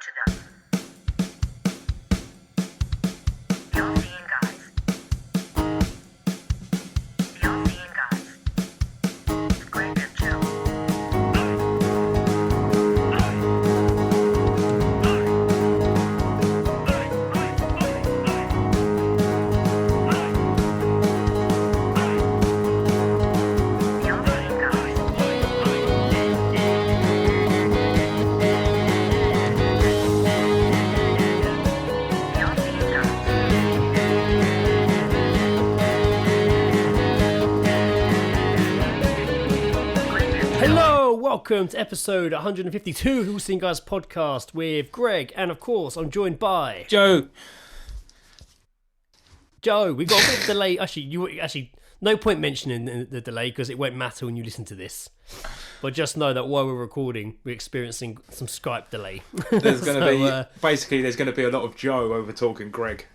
to them. The All-Seeing Guys. The All-Seeing Guys. With Greg and Joe. The All-Seeing Guys. The All-Seeing Guys. Hello, welcome to episode 152 of the All-Seeing Guys podcast with Greg, and of course I'm joined by Joe. Joe. We got a bit of delay. Actually, no point mentioning the delay because it won't matter when you listen to this. But just know that while we're recording, we're experiencing some Skype delay. There's going to So, be there's going to be a lot of Joe over talking Greg.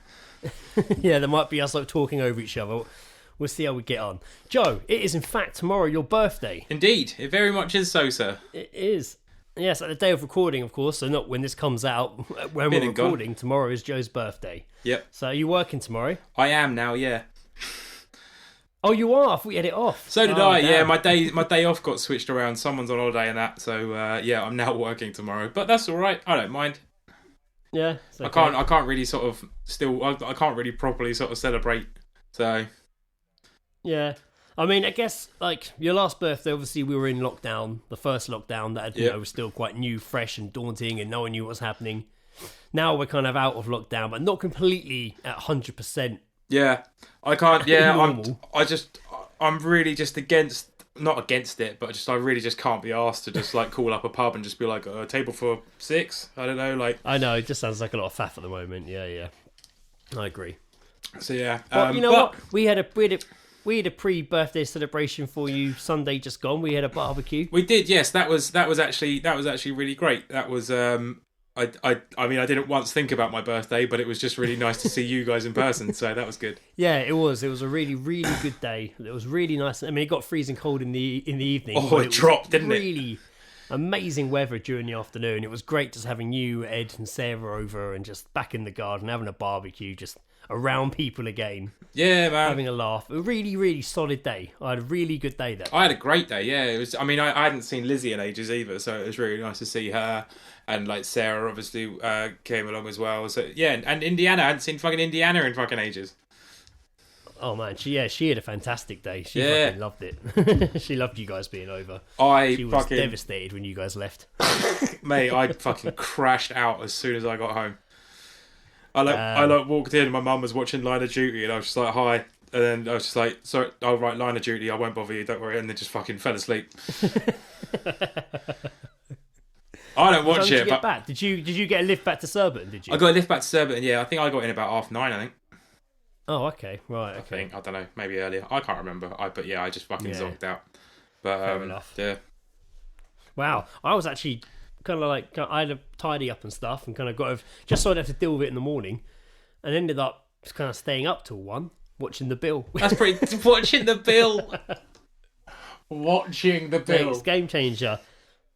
yeah, there might be us like talking over each other. We'll see how we get on. Joe, it is in fact tomorrow your birthday. Indeed, it very much is so, sir. It is. Yes, at the day of recording, of course, so not when this comes out. When Been we're and gone. recording, tomorrow is Joe's birthday. Yep, So are you working tomorrow? I am now. Yeah. Oh, you are? I thought you had it off. So did Oh, I. Yeah, damn. my day off got switched around. Someone's on holiday and that. So yeah, I'm now working tomorrow. But that's all right. I don't mind. Yeah. It's okay. I can't really sort of I can't really properly sort of celebrate. So Yeah. I mean, I guess, like, your last birthday, obviously, we were in lockdown. The first lockdown that, Yeah. was still quite new, fresh and daunting, and no one knew what was happening. Now we're kind of out of lockdown, but not completely at 100%. yeah, I can't. Yeah, Normal. I'm really just not against it, but I really just can't be asked to just like call up a pub and just be like a table for 6. I don't know, like. I know, it just sounds like a lot of faff at the moment. Yeah. I agree. So yeah, But you know what? We had a pre-birthday celebration for you Sunday just gone. We had a barbecue. We did, yes. That was actually really great. That was I mean I didn't once think about my birthday, but it was just really nice to see you guys in person. So that was good. Yeah, it was. It was a really, really good day. It was really nice. I mean, it got freezing cold in the evening. Oh, but it was dropped, didn't it? Really amazing weather during the afternoon. It was great just having you, Ed, and Sarah over and just back in the garden having a barbecue, just around people again, Yeah, man. having a laugh. A really, really solid day. I had a really good day there. I had a great day. Yeah, it was. I mean, I hadn't seen Lizzie in ages either, so it was really nice to see her. And like Sarah, obviously, came along as well. So yeah, and Indiana, I hadn't seen fucking Indiana in fucking ages. Oh man, she had a fantastic day. She Yeah. fucking loved it. She loved you guys being over. She was fucking devastated when you guys left. mate, I fucking crashed out as soon as I got home. I walked in, and my mum was watching Line of Duty, and I was just like, hi. And then I was just like, sorry, I'll write Line of Duty, I won't bother you, don't worry. And then just fucking fell asleep. I don't watch Did you it, get but back? Did you get a lift back to Surbiton? Did you? I got a lift back to Surbiton, yeah. I think I got in about 9:30, I think. Oh, okay, right, okay. I don't know, maybe earlier. I can't remember. But yeah, I just fucking Yeah. zonked out. But Fair enough. yeah. Wow, I was actually kind of like I had to tidy up and stuff, and kind of just so I'd have to deal with it in the morning, and ended up just kind of staying up till 1 watching the Bill. That's pretty. Watching the Bill. Watching the Bill. It's game changer.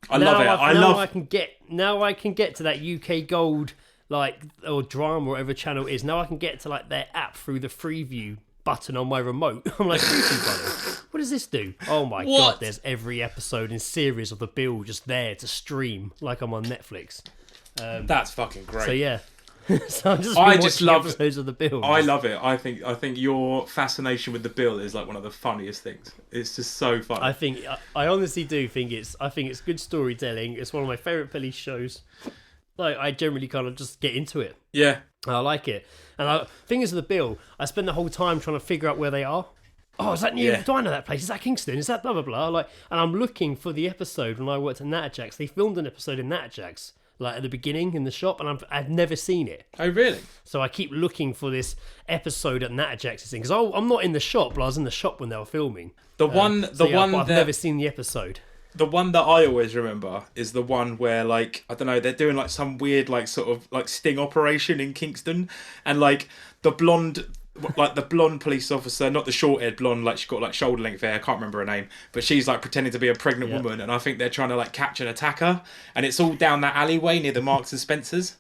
I love it. Now I can get to that UK Gold or drama or whatever channel it is. Now I can get to like their app through the Freeview button on my remote. I'm like, Freeview button. What does this do? Oh my god! There's every episode and series of the Bill just there to stream like I'm on Netflix. That's fucking great. So yeah. So I'm just I watching just love episodes of the Bill. I love it. I think your fascination with the Bill is like one of the funniest things. It's just so fun. I honestly do think it's good storytelling. It's one of my favourite police shows. Like I generally kind of just get into it. Yeah. I like it. And thing is with the Bill, I spend the whole time trying to figure out where they are. Oh, is that new? Yeah. Do I know that place? Is that Kingston? Is that blah blah blah? And I'm looking for the episode when I worked at Natterjacks. They filmed an episode in Natterjacks, like at the beginning in the shop, and I've never seen it. Oh really? So I keep looking for this episode at Natterjacks thing because I'm not in the shop, but I was in the shop when they were filming. But I've never seen the episode. The one that I always remember is the one where, like, I don't know, they're doing like some weird, like, sort of like sting operation in Kingston, and like the blonde like the blonde police officer, not the short-haired blonde, like she's got like shoulder length hair. I can't remember her name, but she's like pretending to be a pregnant woman, and I think they're trying to like catch an attacker, and it's all down that alleyway near the Marks and Spencers.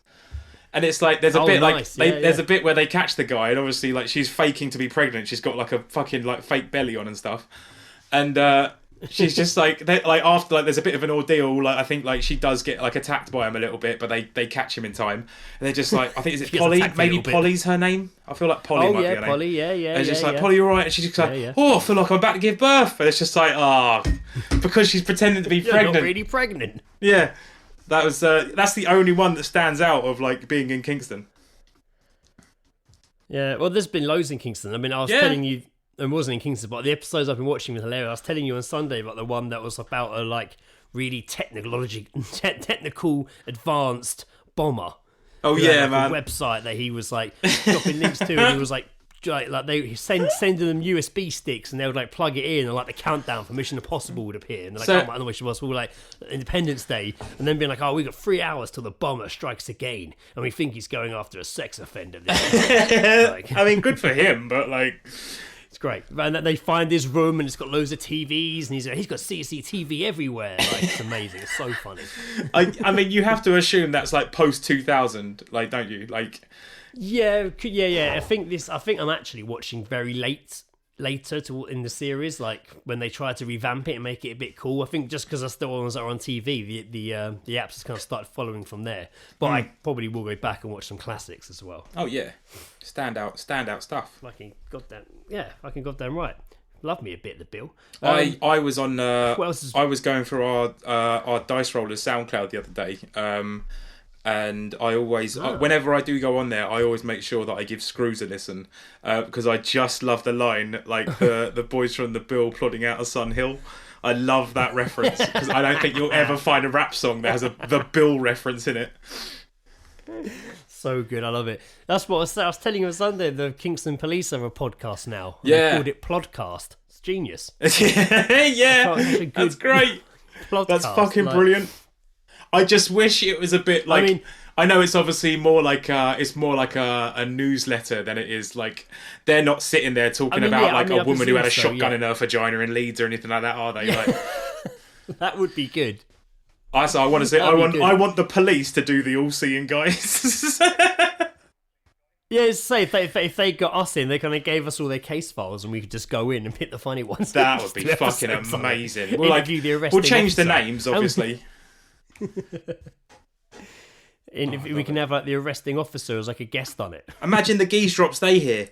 And it's like there's a bit nice. like there's a bit where they catch the guy, and obviously like she's faking to be pregnant. She's got like a fucking like fake belly on and stuff, and she's just like after like there's a bit of an ordeal. Like I think like she does get like attacked by him a little bit, but they catch him in time, and they're just like I think is it Polly? Maybe Polly's her name. I feel like Polly might be her name. Polly, yeah. And it's just like Polly, you're right, and she's just like, oh, I feel like I'm about to give birth, and it's just like because she's pretending to be pregnant. Not really pregnant. Yeah. That was that's the only one that stands out of like being in Kingston. Yeah, well, there's been loads in Kingston. I mean, I was telling you, it wasn't in Kingston, but the episodes I've been watching were hilarious. I was telling you on Sunday about the one that was about a like really technical, advanced bomber. Oh yeah, man! A website that he was like dropping links to, and he was like they sending them USB sticks, and they would like plug it in, and like the countdown for Mission Impossible would appear, and they're like, oh my, Mission Impossible, like Independence Day, and then being like, oh, we got 3 hours till the bomber strikes again, and we think he's going after a sex offender. Like, I mean, good for him, but like, it's great. And they find his room, and it's got loads of TVs, and he's got CCTV everywhere. Like, it's amazing. It's so funny. I mean, you have to assume that's like post 2000, like, don't you? Like. Yeah. I think I'm actually watching very later in the series, like when they try to revamp it and make it a bit cool. I think just because that's the ones that are on TV, the apps has kind of started following from there. But I probably will go back and watch some classics as well. Oh yeah, standout stuff. Fucking goddamn right. Love me a bit, the Bill. I was on. What else is... I was going through our Dice Rollers SoundCloud the other day. And I always, whenever I do go on there, I always make sure that I give Screws a listen because I just love the line, like the boys from the Bill plodding out of Sun Hill. I love that reference because I don't think you'll ever find a rap song that has the Bill reference in it. So good, I love it. That's what I was telling you on Sunday. The Kingston Police have a podcast now. Yeah, they called it Plodcast. It's genius. Yeah, that's great. That's fucking brilliant. I just wish it was a bit like. I know it's obviously more like a newsletter than it is like they're not sitting there talking about a woman who had a shotgun in her vagina in Leeds or anything like that, are they? Like that would be good. I want to say I want the police to do the all-seeing guys. Yeah, it's safe. If they got us in, they kind of gave us all their case files, and we could just go in and pick the funny ones. That would be fucking amazing. We'll change the names, obviously. And if we can have like the arresting officer as like a guest on it. Imagine the geezedrops they hear.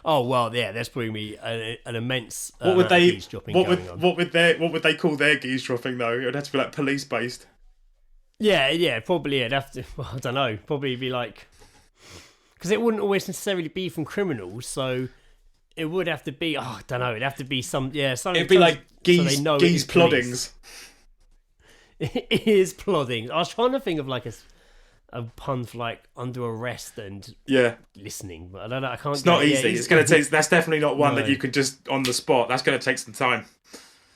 Oh well, yeah. There's probably an immense. What would they? What would they call their geesedropping though? It would have to be like police based. Yeah. Probably it'd have to. Well, I don't know. Probably be like because it wouldn't always necessarily be from criminals, so it would have to be. Oh, I don't know. It'd have to be some. Yeah, something. It'd be like geese ploddings. It is plodding. I was trying to think of like a pun for like under arrest and listening, but I don't know. I can't. It's not easy. It's going to take. That's definitely not one that you can just on the spot. That's going to take some time.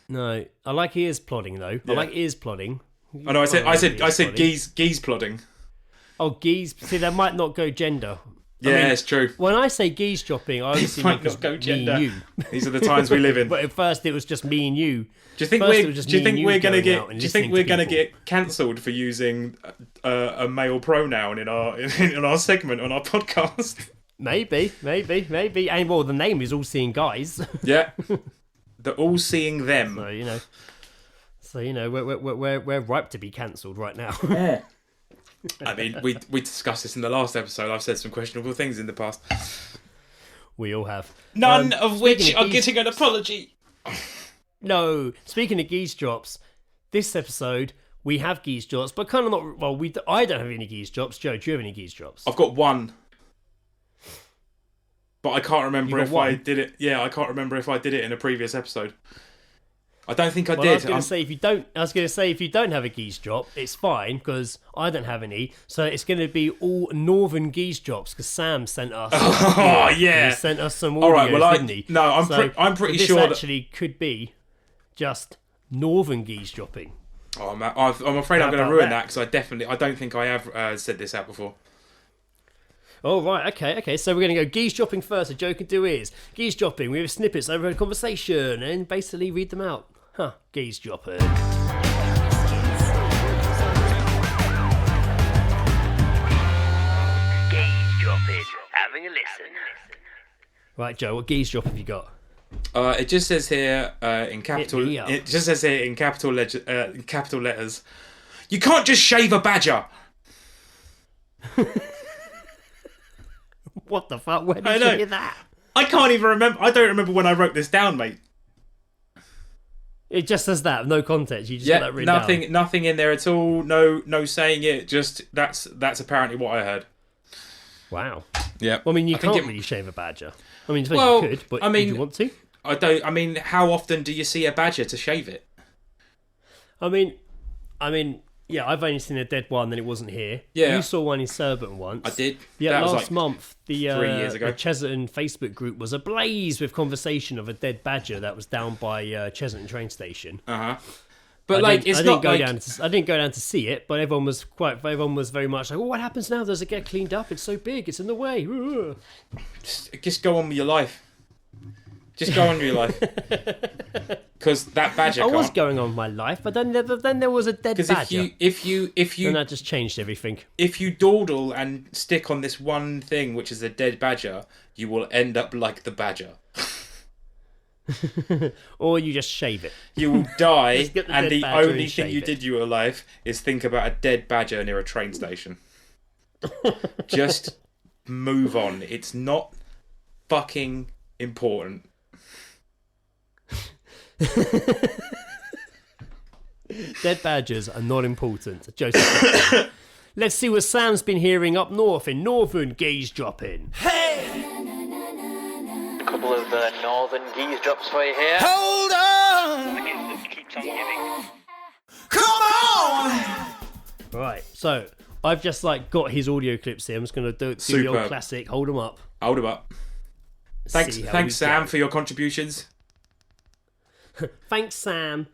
No, I like ears plodding though. Yeah. I like ears plodding. Oh no, I said geese plodding. Oh, geese. See, that might not go gender. Yeah, I mean, it's true. When I say geese dropping, I obviously might not go gender. Me and you. These are the times we live in. But at first, it was just me and you. Do you think we're going to get cancelled for using a male pronoun in our segment on our podcast? Maybe. And well, the name is All Seeing Guys. Yeah, the All Seeing Them. So we're ripe to be cancelled right now. Yeah. I mean, we discussed this in the last episode. I've said some questionable things in the past. We all have. None of which are getting an apology. No. Speaking of geezedrops, this episode we have geezedrops, but kind of not. Well, I don't have any geezedrops. Joe, do you have any geezedrops? I've got one, but I can't remember if I did it. Yeah, I can't remember if I did it in a previous episode. I don't think I did. I was going to say if you don't have a geezedrop, it's fine because I don't have any. So it's going to be all northern geezedrops because Sam sent us. Oh yeah, he sent us some audio, didn't he? No, I'm pretty sure this actually could be just northern geezedropping. Oh man, I'm afraid I'm going to ruin that because I don't think I have said this out before. Oh, right, okay. So we're going to go geese dropping first. A Joe can do is geese dropping. We have snippets over a conversation and basically read them out. Geese dropping. Having a listen. Right, Joe, what geese drop have you got? It just says here in capital. me up. It just says here in capital letters. You can't just shave a badger. What the fuck? Where did you hear that? I can't even remember. I don't remember when I wrote this down, mate. It just says that, no context. You just got that written down. Nothing in there at all. No saying it. Just that's apparently what I heard. Wow. Yeah. Well, I mean, you can't really shave a badger. I mean, you could, but do you want to? I don't. I mean, how often do you see a badger to shave it? I mean, yeah, I've only seen a dead one, and it wasn't here. Yeah. You saw one in Surbiton once. I did. Yeah, that last was like month, the 3 years ago. the Chesterton Facebook group was ablaze with conversation of a dead badger that was down by Chesterton train station. But I didn't go down to see it, but everyone was very much like, "Oh, what happens now? Does it get cleaned up? It's so big, it's in the way." Just go on with your life. Just go on with your life. Because that badger. I was going on with my life, but then there was a dead badger. If you, and that just changed everything. If you dawdle and stick on this one thing, which is a dead badger, you will end up like the badger. Or you just shave it. You will die, and the only thing you did in your life is think about a dead badger near a train station. Just move on. It's not fucking important. Dead badgers are not important. Joseph. Let's see what Sam's been hearing up north in northern geese dropping. Hey! A couple of northern geese drops for you here. Hold on! The gift that keeps on giving. Come on! Right, so I've just got his audio clips here. I'm just going to do the old classic. Hold them up. Hold them up. Thanks, Sam, for your contributions. Thanks, Sam.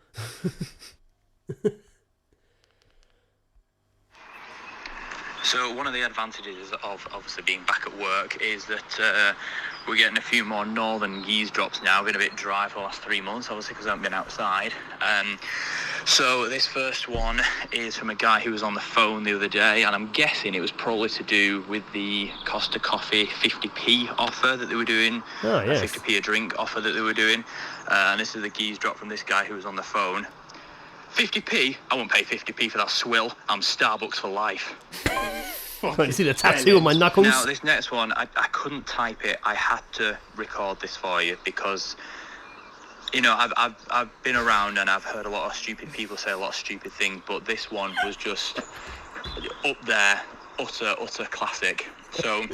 So one of the advantages of obviously being back at work is that we're getting a few more northern geese drops now. Been a bit dry for the last 3 months, obviously, because I haven't been outside. So this first one is from a guy who was on the phone the other day, and I'm guessing it was probably to do with the Costa Coffee 50p offer that they were doing. Oh, yes. 50p a drink offer that they were doing. And this is the geese drop from this guy who was on the phone. 50p? I won't pay 50p for that swill. I'm Starbucks for life. You see the tattoo on my knuckles? Now, this next one, I couldn't type it. I had to record this for you because, you know, I've been around and I've heard a lot of stupid people say a lot of stupid things, but this one was just up there, utter classic. So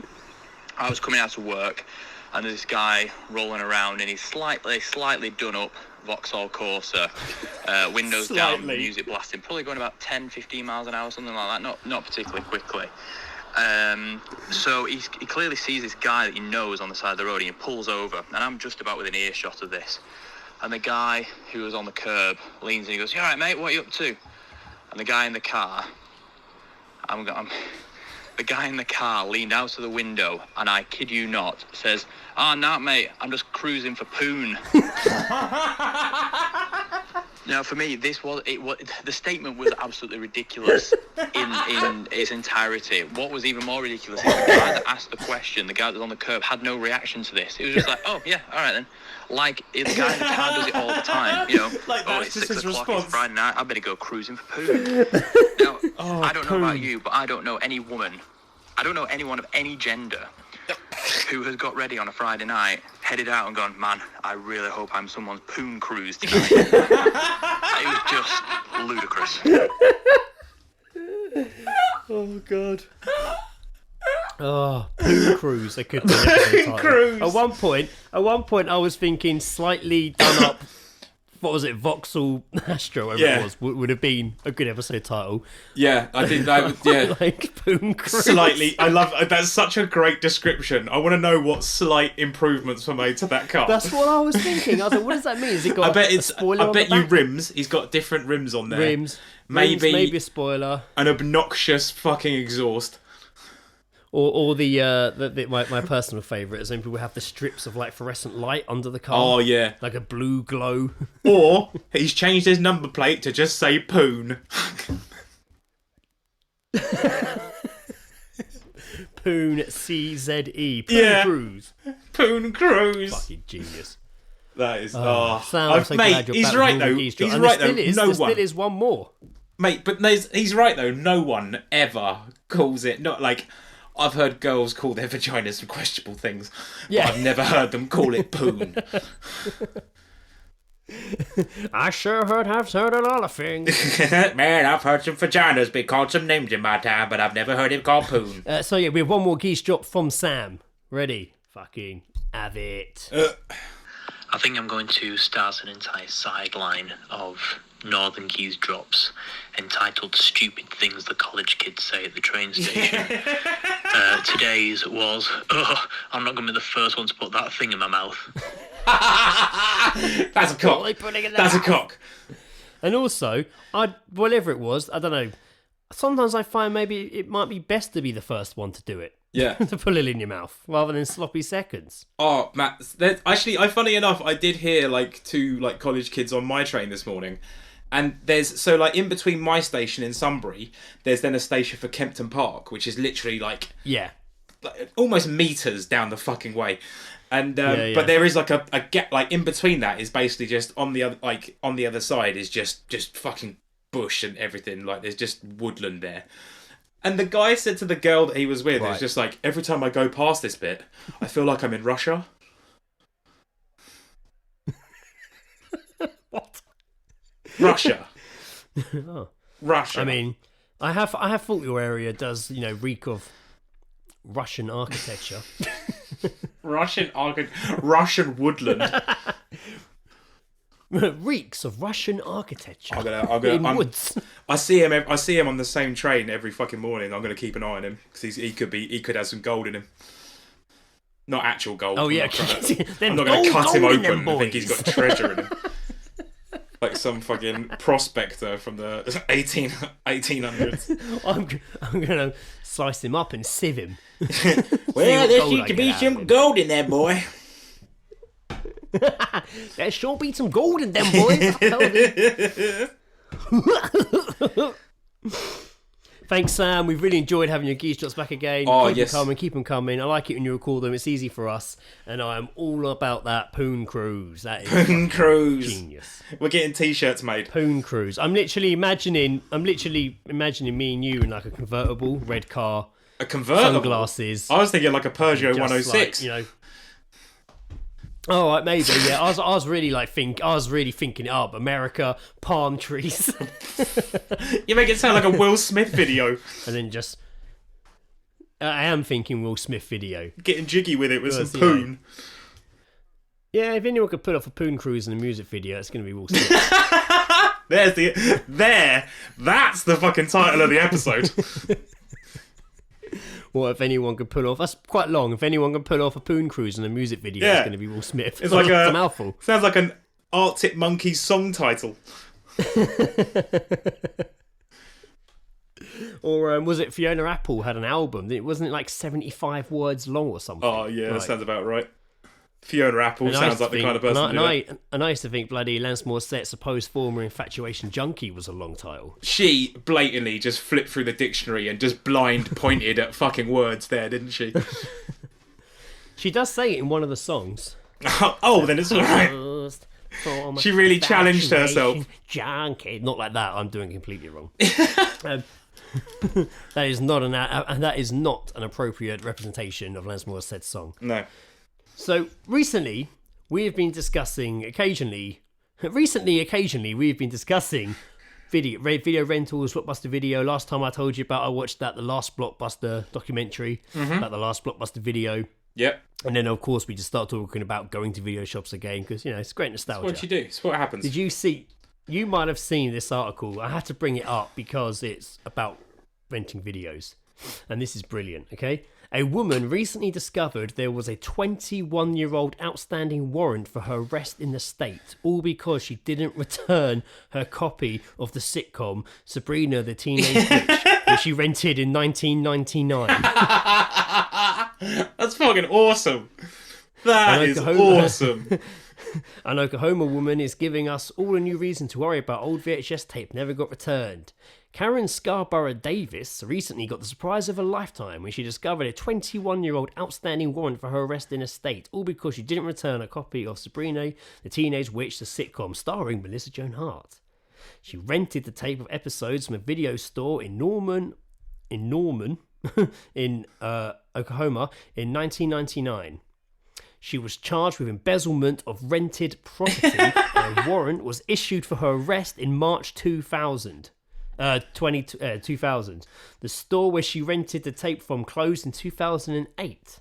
I was coming out of work and there's this guy rolling around in his slightly done up Vauxhall Corsa, windows down, music blasting, probably going about 10-15 miles an hour, something like that, not particularly quickly. So he clearly sees this guy that he knows on the side of the road, and he pulls over, and I'm just about within earshot of this. And the guy who was on the curb leans and he goes, "You all right, mate? What are you up to?" And the guy in the car, the guy in the car leaned out of the window, and I kid you not, says, "Oh, no, mate, I'm just cruising for Poon." Now, for me, the statement was absolutely ridiculous in its entirety. What was even more ridiculous is the guy that asked the question, the guy that was on the curb, had no reaction to this. It was just like, "Oh, yeah, all right then." Like, the guy in the car does it all the time, you know. "Oh, it's 6 o'clock, it's Friday night, I better go cruising for Poon." Now, I don't know about you, but I don't know any woman, I don't know anyone of any gender who has got ready on a Friday night, headed out and gone, "Man, I really hope I'm someone's Poon Cruise tonight." It was just ludicrous. Oh, God. Oh, Poon Cruise. I could do Poon Cruise. At one point, I was thinking slightly done up. What was it? Vauxhall Astro, whatever it was, would have been a good episode title. Yeah, I think that would, yeah. Like Poon Cruise. Slightly. I love that's such a great description. I want to know what slight improvements were made to that car. That's what I was thinking. I was like, what does that mean? Has it got a spoiler on the back? Rims. He's got different rims on there. Maybe a spoiler. An obnoxious fucking exhaust. Or my personal favourite is when people have the strips of like fluorescent light under the car. Oh yeah, like a blue glow. Or he's changed his number plate to just say Poon. Poon CZE. Yeah. Cruise. Poon Cruise. Fucking genius. That is. Sam, I'm so mate, glad you're he's back right with though. all the geese He's drops. right And though. there still is one more. Mate, but he's right though. No one ever calls it. Not like I've heard girls call their vaginas questionable things. Yeah. But I've never heard them call it Poon. I sure have heard a lot of things. Man, I've heard some vaginas be called some names in my time, but I've never heard him called Poon. So yeah, we have one more geese drop from Sam. Ready? Fucking have it. I think I'm going to start an entire sideline of Northern Geese drops entitled Stupid Things the College Kids Say at the Train Station. Today's was, I'm not going to be the first one to put that thing in my mouth. That's a cock. That's a cock. And also, whatever it was, I don't know. Sometimes I find maybe it might be best to be the first one to do it. Yeah. To put it in your mouth, rather than sloppy seconds. Oh, Matt. Actually, funny enough, I did hear like two like college kids on my train this morning. And there's, so like in between my station in Sunbury, there's then a station for Kempton Park, which is literally like almost meters down the fucking way. And but there is like a gap, like in between that is basically just on the other side is just fucking bush and everything. Like there's just woodland there. And the guy said to the girl that he was with, it's just like, every time I go past this bit, I feel like I'm in Russia. What? Russia. Oh. Russia. I mean, I have thought your area does, reek of Russian architecture. Russian woodland. Reeks of Russian architecture. I'm woods. I see him on the same train every fucking morning. I'm gonna keep an eye on him because he could have some gold in him. Not actual gold. Oh yeah, I'm not gonna cut him open and think he's got treasure in him. Like some fucking prospector from the 1800s. I'm gonna slice him up and sieve him. Well, there seems to be some gold in there, boy. There sure be some gold in them, boys. Thanks, Sam. We've really enjoyed having your geese drops back again. Keep them coming. I like it when you record them. It's easy for us, and I am all about that Poon Cruise. That is Poon Cruise. Genius. We're getting t-shirts made. Poon Cruise. I'm literally imagining me and you in like a convertible, red car, a convertible, sunglasses. I was thinking like a Peugeot 106. Like, Oh, right, maybe. Yeah, I was really thinking it up. America, palm trees, You make it sound like a Will Smith video. and then just. I am thinking Will Smith video. Getting jiggy with it with Because, some poon. Yeah, if anyone could put off a Poon Cruise in a music video, it's going to be Will Smith. That's the fucking title of the episode. Or if anyone could pull off, that's quite long. If anyone can pull off a Poon Cruise in a music video, it's going to be Will Smith. It's like a mouthful. Sounds like an Arctic Monkeys song title. Or was it Fiona Apple had an album? Wasn't it like 75 words long or something? Oh yeah, that sounds about right. Fiona Apple sounds like the kind of person and I used to think bloody Lance Morissette's supposed former infatuation junkie was a long title. She blatantly just flipped through the dictionary and just blind pointed at fucking words there, didn't she? She does say it in one of the songs. Oh, then it's alright. She really challenged herself. Junkie. Not like that. I'm doing completely wrong. That is not an appropriate representation of Lance Morissette's song. No. So recently, we have been discussing occasionally we've been discussing video rentals, Blockbuster Video. Last time I told you about I watched the last Blockbuster documentary about the last Blockbuster Video. Yep. And then of course we just start talking about going to video shops again because it's great nostalgia. It's what you do. It's what happens. Did you see? You might have seen this article. I had to bring it up because it's about renting videos, and this is brilliant. Okay. A woman recently discovered there was a 21-year-old outstanding warrant for her arrest in the state, all because she didn't return her copy of the sitcom Sabrina the Teenage Witch which she rented in 1999. That's fucking awesome. That is awesome. An Oklahoma woman is giving us all a new reason to worry about old VHS tape never got returned. Karen Scarborough Davis recently got the surprise of a lifetime when she discovered a 21-year-old outstanding warrant for her arrest in a state, all because she didn't return a copy of Sabrina the Teenage Witch, the sitcom starring Melissa Joan Hart. She rented the tape of episodes from a video store in Norman, in Oklahoma in 1999. She was charged with embezzlement of rented property and a warrant was issued for her arrest in March 2000. 2000. The store where she rented the tape from closed in 2008.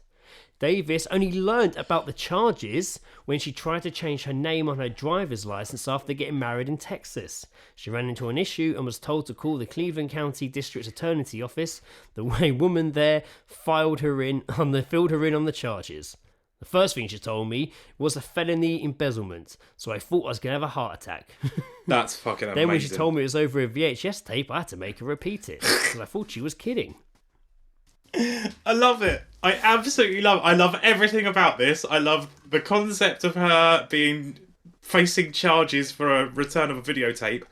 Davis only learned about the charges when she tried to change her name on her driver's license after getting married in Texas. She ran into an issue and was told to call the Cleveland County District Attorney's Office. The woman there filled her in on the charges. The first thing she told me was a felony embezzlement, so I thought I was going to have a heart attack. That's fucking amazing. Then when she told me it was over a VHS tape, I had to make her repeat it, because I thought she was kidding. I love it. I absolutely love it. I love everything about this. I love the concept of her facing charges for a return of a videotape.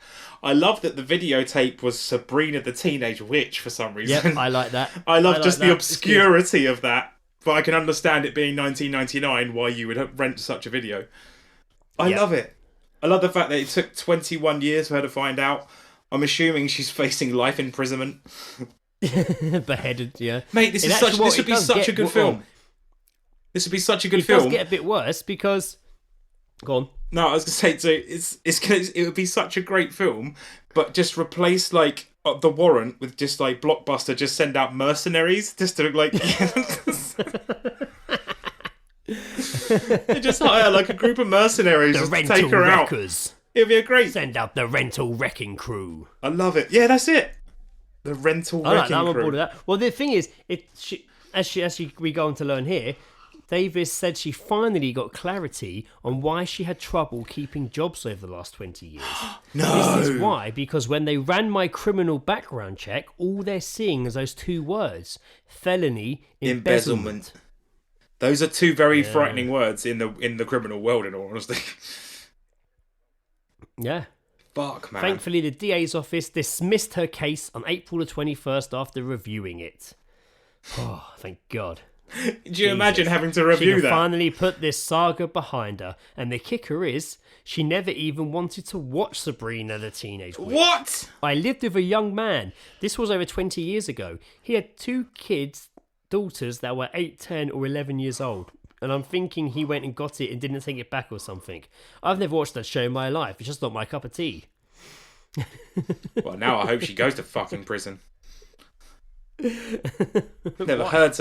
I love that the videotape was Sabrina the Teenage Witch for some reason. Yep, I like that. I love just the obscurity of that. But I can understand it being 1999 why you would rent such a video. I love it. I love the fact that it took 21 years for her to find out. I'm assuming she's facing life imprisonment. Beheaded, yeah. Mate, this would be such a good film. This would be such a good film. It does get a bit worse because... Go on. No, I was going to say, so it would be such a great film, but just replace, like, the warrant with just, like, Blockbuster, just send out mercenaries, just to, like... They just hire, like, a group of mercenaries the just to rental take her wreckers. out. It'd be a great... Send out the rental wrecking crew. I love it. Yeah, that's it. The rental wrecking crew. I'm on board with that. Well, the thing is, we go on to learn here, Davis said she finally got clarity on why she had trouble keeping jobs over the last 20 years. No! This is why, because when they ran my criminal background check, all they're seeing is those two words, felony, embezzlement. Those are two very frightening words in the criminal world, in all honesty. Yeah. Fuck, man. Thankfully, the DA's office dismissed her case on April the 21st after reviewing it. Oh, thank God. Do you imagine having to review she that? She finally put this saga behind her, and the kicker is, she never even wanted to watch Sabrina the Teenage Witch. What? I lived with a young man. This was over 20 years ago. He had two daughters that were 8, 10 or 11 years old. And I'm thinking he went and got it and didn't take it back or something. I've never watched that show in my life. It's just not my cup of tea. Well, now I hope she goes to fucking prison. I've never heard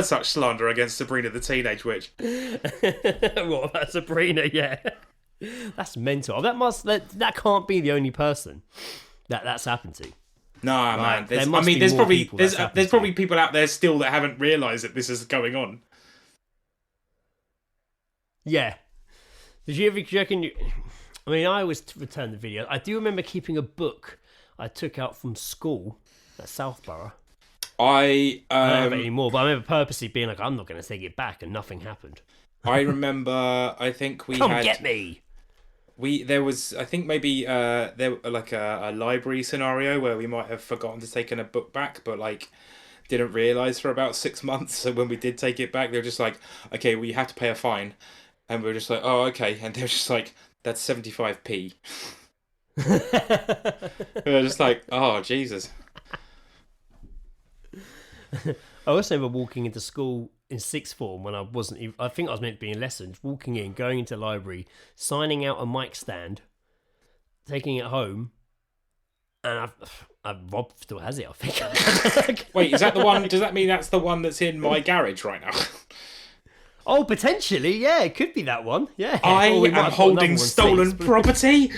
such slander against Sabrina the Teenage Witch. What about Sabrina? Yeah, that's mental. That can't be the only person that's happened to. No, man. There's probably people out there still that haven't realised that this is going on. Yeah. Do you reckon? I mean, I always return the video. I do remember keeping a book I took out from school at Southborough. I don't have it anymore, but I remember purposely being like, I'm not going to take it back, and nothing happened. I remember, I think we Come get me! There was, I think maybe there like a library scenario where we might have forgotten to take a book back, but like didn't realise for about 6 months. So when we did take it back, they were just like, okay, well, you have to pay a fine. And we were just like, oh, okay. And they were just like, that's 75p. We were just like, oh, Jesus. I also remember walking into school in sixth form when I think I was meant to be in lessons, walking in, going into the library, signing out a mic stand, taking it home, and Rob still has it, I think. Wait, is that the one? Does that mean that's the one that's in my garage right now? Oh, potentially, yeah, it could be that one. Yeah, I am holding stolen property.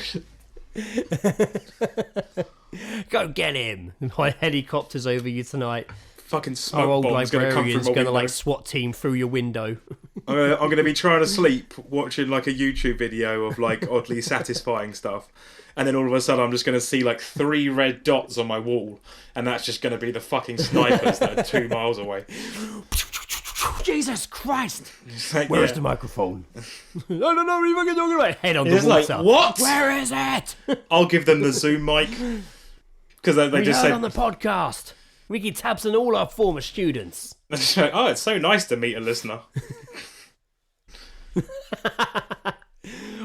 Go get him! My helicopter's over you tonight. Fucking smoke Our old bomb's going to come librarian's through my going to window. SWAT team through your window. I'm gonna be trying to sleep, watching like a YouTube video of like oddly satisfying stuff, and then all of a sudden I'm just gonna see like 3 red dots on my wall, and that's just gonna be the fucking snipers that are 2 miles away. Jesus Christ! Like, Where's the microphone? I don't know what you're fucking talking about. Head on the It's water. like, what? Where is it? I'll give them the Zoom mic because they We just heard said on the podcast. Wiki tabs and all our former students. oh, it's so nice to meet a listener.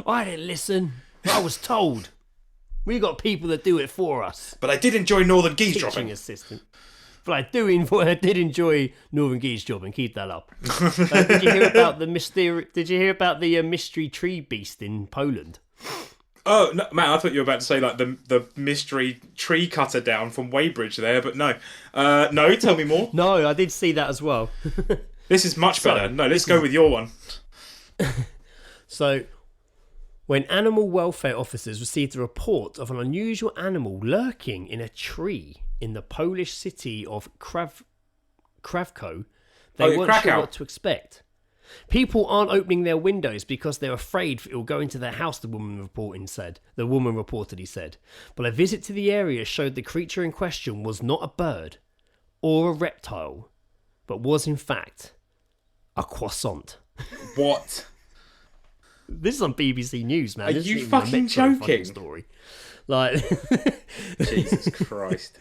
I didn't listen. I was told. We got people that do it for us. But I did enjoy Northern Geese Teaching dropping. assistant. But I did enjoy Northern Geese job and keep that up. Did you hear about the mystery tree beast in Poland? Oh, no, Matt, I thought you were about to say like the mystery tree cutter down from Weybridge there, but no. No, tell me more. No, I did see that as well. This is much better. No, let's go with your one. So, when animal welfare officers received a report of an unusual animal lurking in a tree in the Polish city of Krawko, they weren't sure Krakow. what to expect. People aren't opening their windows because they're afraid it will go into their house, the woman reportedly said. But a visit to the area showed the creature in question was not a bird or a reptile, but was in fact a croissant. What? This is on BBC News, man. Are This you isn't even a fucking Metro joking? Story. Like, Jesus Christ.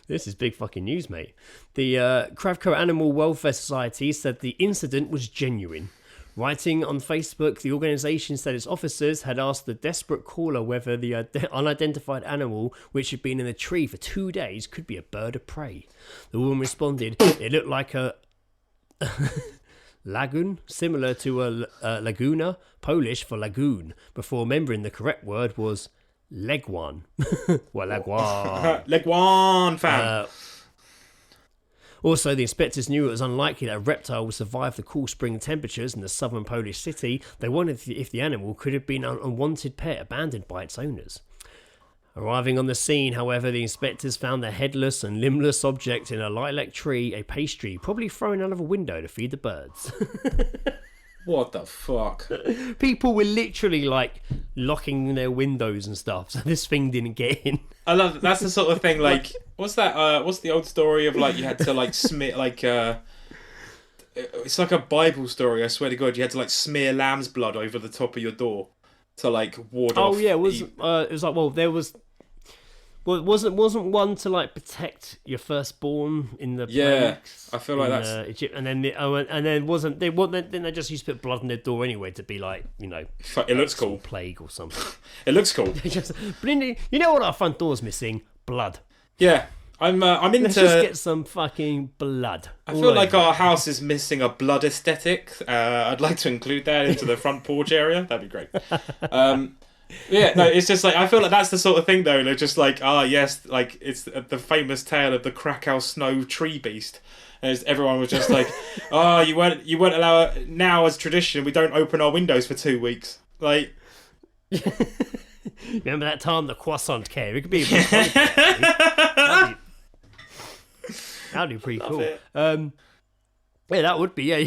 this is big fucking news, mate. The Krawko Animal Welfare Society said the incident was genuine. Writing on Facebook, the organisation said its officers had asked the desperate caller whether the unidentified animal, which had been in the tree for 2 days, could be a bird of prey. The woman responded, it looked like a lagoon, similar to a laguna, Polish for lagoon, before remembering the correct word was legwan. Well, legwan. Legwan fan. Also, the inspectors knew it was unlikely that a reptile would survive the cool spring temperatures in the southern Polish city. They wondered if the animal could have been an unwanted pet abandoned by its owners. Arriving on the scene, however, the inspectors found the headless and limbless object in a lilac tree, a pastry, probably thrown out of a window to feed the birds. What the fuck? People were literally like locking their windows and stuff, so this thing didn't get in. I love that. That's the sort of thing like what's that what's the old story of like you had to like smear like it's like a Bible story, I swear to God, you had to like smear lamb's blood over the top of your door to like ward off. Oh yeah, it was like, well, there was. Well, it wasn't one to like protect your firstborn in the plagues. I feel like that's Egypt, and then didn't they just used to put blood on their door anyway to be like, you know, it looks cool. Plague or something. It looks cool. You know what our front door's missing? Blood. Yeah, I'm into. Let's just get some fucking blood. I feel like our house is missing a blood aesthetic. I'd like to include that into the front porch area. That'd be great. Yeah, no, it's just like I feel like that's the sort of thing though. They're just like, yes, like it's the famous tale of the Krakow snow tree beast. And everyone was just like, you weren't allowed. Now as tradition, we don't open our windows for 2 weeks. Like, remember that time the croissant came? It could be a big holiday. That'd be pretty cool. Yeah, that would be, yeah.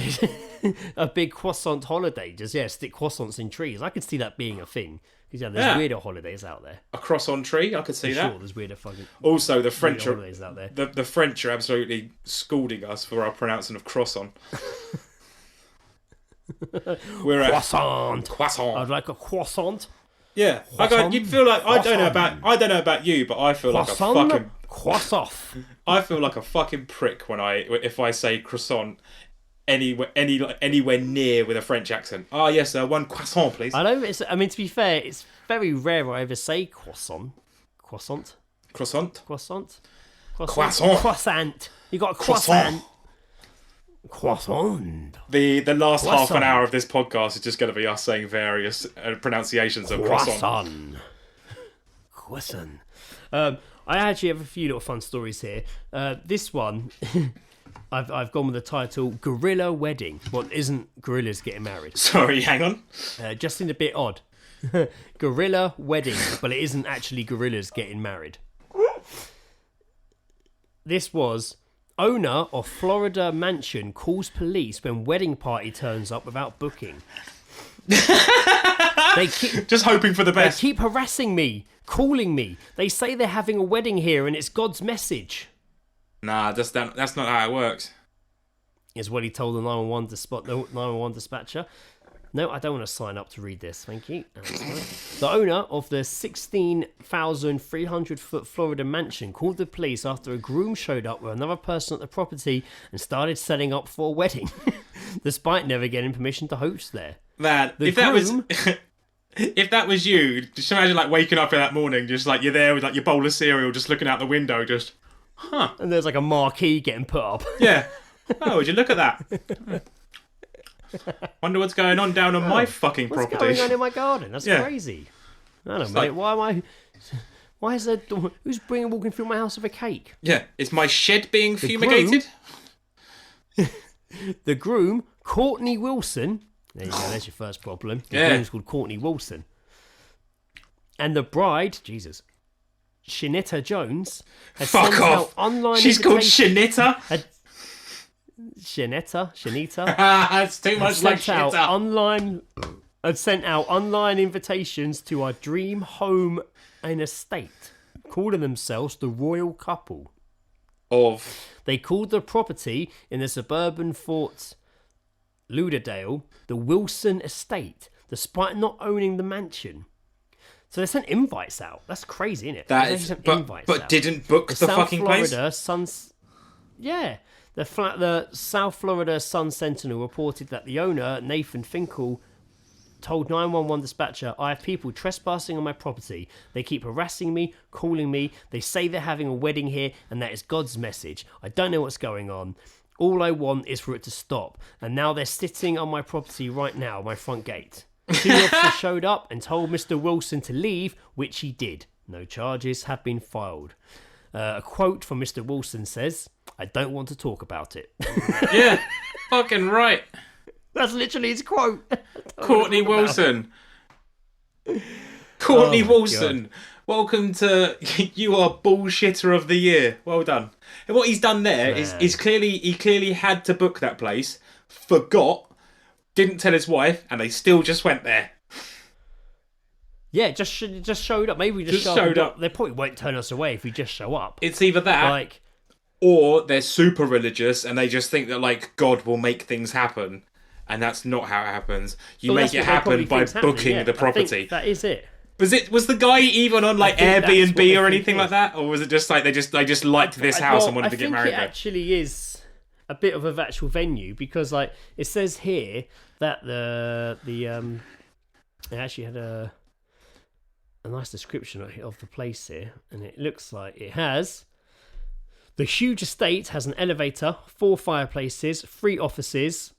A big croissant holiday. Just, stick croissants in trees. I could see that being a thing. Because, there's weirder holidays out there. A croissant tree, I could see that. Sure, there's weirder fucking Also, the French are, holidays out there. the French are absolutely scalding us for our pronouncing of croissant. We're Croissant. Croissant. I'd like a croissant. Yeah, you'd feel like I don't know about you, but I feel like a fucking croissant. I feel like a fucking prick if I say croissant anywhere near with a French accent. Yes, one croissant, please. I know. I mean, to be fair, it's very rare I ever say croissant. Croissant. Croissant. Croissant. Croissant. Croissant. You got a croissant. Croissant. The last Croissant. half an hour of this podcast is just going to be us saying various pronunciations of croissant. Croissant. I actually have a few little fun stories here. This one, I've gone with the title "Gorilla Wedding." What isn't gorillas getting married? Sorry, hang on. Just seemed a bit odd. Gorilla wedding, but it isn't actually gorillas getting married. This was Owner of Florida mansion calls police when wedding party turns up without booking. They keep, Just hoping for the they best. keep harassing me, calling me. They say they're having a wedding here and it's God's message. Nah, that's not how it works. Is what he told the 911 dispatcher. No, I don't want to sign up to read this. Thank you. The owner of the 16,300-foot Florida mansion called the police after a groom showed up with another person at the property and started setting up for a wedding, despite never getting permission to host there. Man, if that was you, just imagine like waking up in that morning, just like you're there with like your bowl of cereal, just looking out the window, just, And there's like a marquee getting put up. yeah. Oh, would you look at that? Wonder what's going on down on my fucking What's property. going on in my garden? That's Yeah. crazy. I don't know, like- mate. Why is there... Who's walking through my house with a cake? Yeah, is my shed being fumigated? The groom, Courtney Wilson... There you go, there's your first problem. The groom's called Courtney Wilson. And the bride, Jesus, Shanetta Jones... has Fuck sent off. out online She's called invitations- Shanita. Shanetta. That's too much like sent out Shanita. I've sent out online invitations to our dream home and estate, calling themselves the royal couple. They called the property in the suburban Fort Lauderdale the Wilson Estate, despite not owning the mansion. So they sent invites out. That's crazy, isn't it? That is, but didn't book the South fucking Florida place. Yeah. The South Florida Sun Sentinel reported that the owner, Nathan Finkel, told 911 dispatcher, I have people trespassing on my property. They keep harassing me, calling me. They say they're having a wedding here and that is God's message. I don't know what's going on. All I want is for it to stop. And now they're sitting on my property right now, my front gate. 2 officers showed up and told Mr. Wilson to leave, which he did. No charges have been filed. A quote from Mr. Wilson says, I don't want to talk about it. Yeah, fucking right. That's literally his quote. Courtney Wilson. Courtney Oh, Wilson. God. Welcome to You Are Bullshitter of the Year. Well done. And what he's done there is he clearly had to book that place, forgot, didn't tell his wife, and they still just went there. Yeah, just showed up. Maybe we just showed up. They probably won't turn us away if we just show up. It's either that, or they're super religious and they just think that like God will make things happen, and that's not how it happens. You make it happen by booking the property. I think that is it. Was the guy even on like think that's what Airbnb they or think anything it like is. that, or was it just like they just liked this house and wanted to get married I there? think it actually is a bit of a actual venue because like it says here that it actually had a nice description of the place here, and it looks like it has. The huge estate has an elevator, 4 fireplaces, 3 offices.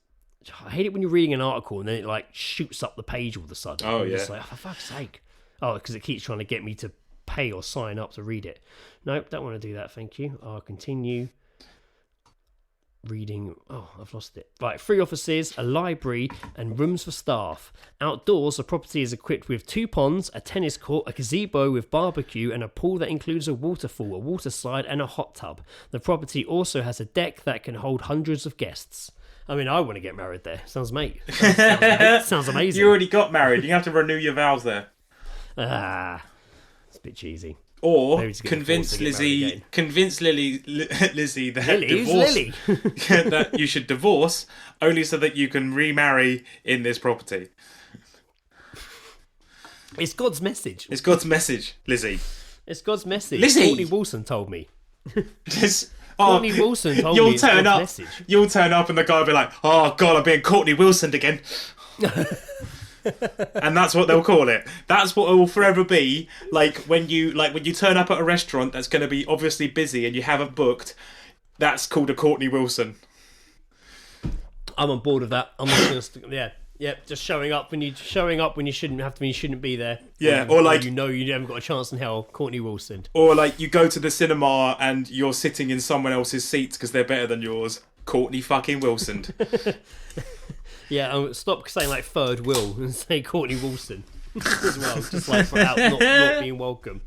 I hate it when you're reading an article and then it like shoots up the page all of a sudden. Oh, I'm yeah. just like, for fuck's sake. Oh, because it keeps trying to get me to pay or sign up to read it. Nope, don't want to do that, thank you. I'll continue reading. Oh, I've lost it. Right, 3 offices, a library, and rooms for staff. Outdoors, the property is equipped with 2 ponds, a tennis court, a gazebo with barbecue, and a pool that includes a waterfall, a water slide, and a hot tub. The property also has a deck that can hold hundreds of guests. I mean, I want to get married there. Sounds sounds amazing. You already got married. You have to renew your vows there. It's a bit cheesy. Or Maybe just get convince forced to get married Lizzie, again. Lizzie that Lily? Who's divorce Lily? that you should divorce only so that you can remarry in this property. It's God's message. It's God's message, Lizzie. It's God's message. Lizzie! Courtney Wilson told me. Courtney Wilson told me it's God's message. You'll turn up and the guy will be like, oh God, I'm being Courtney Wilson again. And that's what they'll call it. That's what it will forever be. Like when you turn up at a restaurant that's going to be obviously busy and you haven't booked, that's called a Courtney Wilson. I'm on board with that. I'm just gonna just showing up when you shouldn't have to. You shouldn't be there. Yeah, or like you haven't got a chance in hell. Courtney Wilson. Or like you go to the cinema and you're sitting in someone else's seats because they're better than yours. Courtney fucking Wilson. Yeah, stop saying like third will and say Courtney Wilson as well, just like for out not being welcome.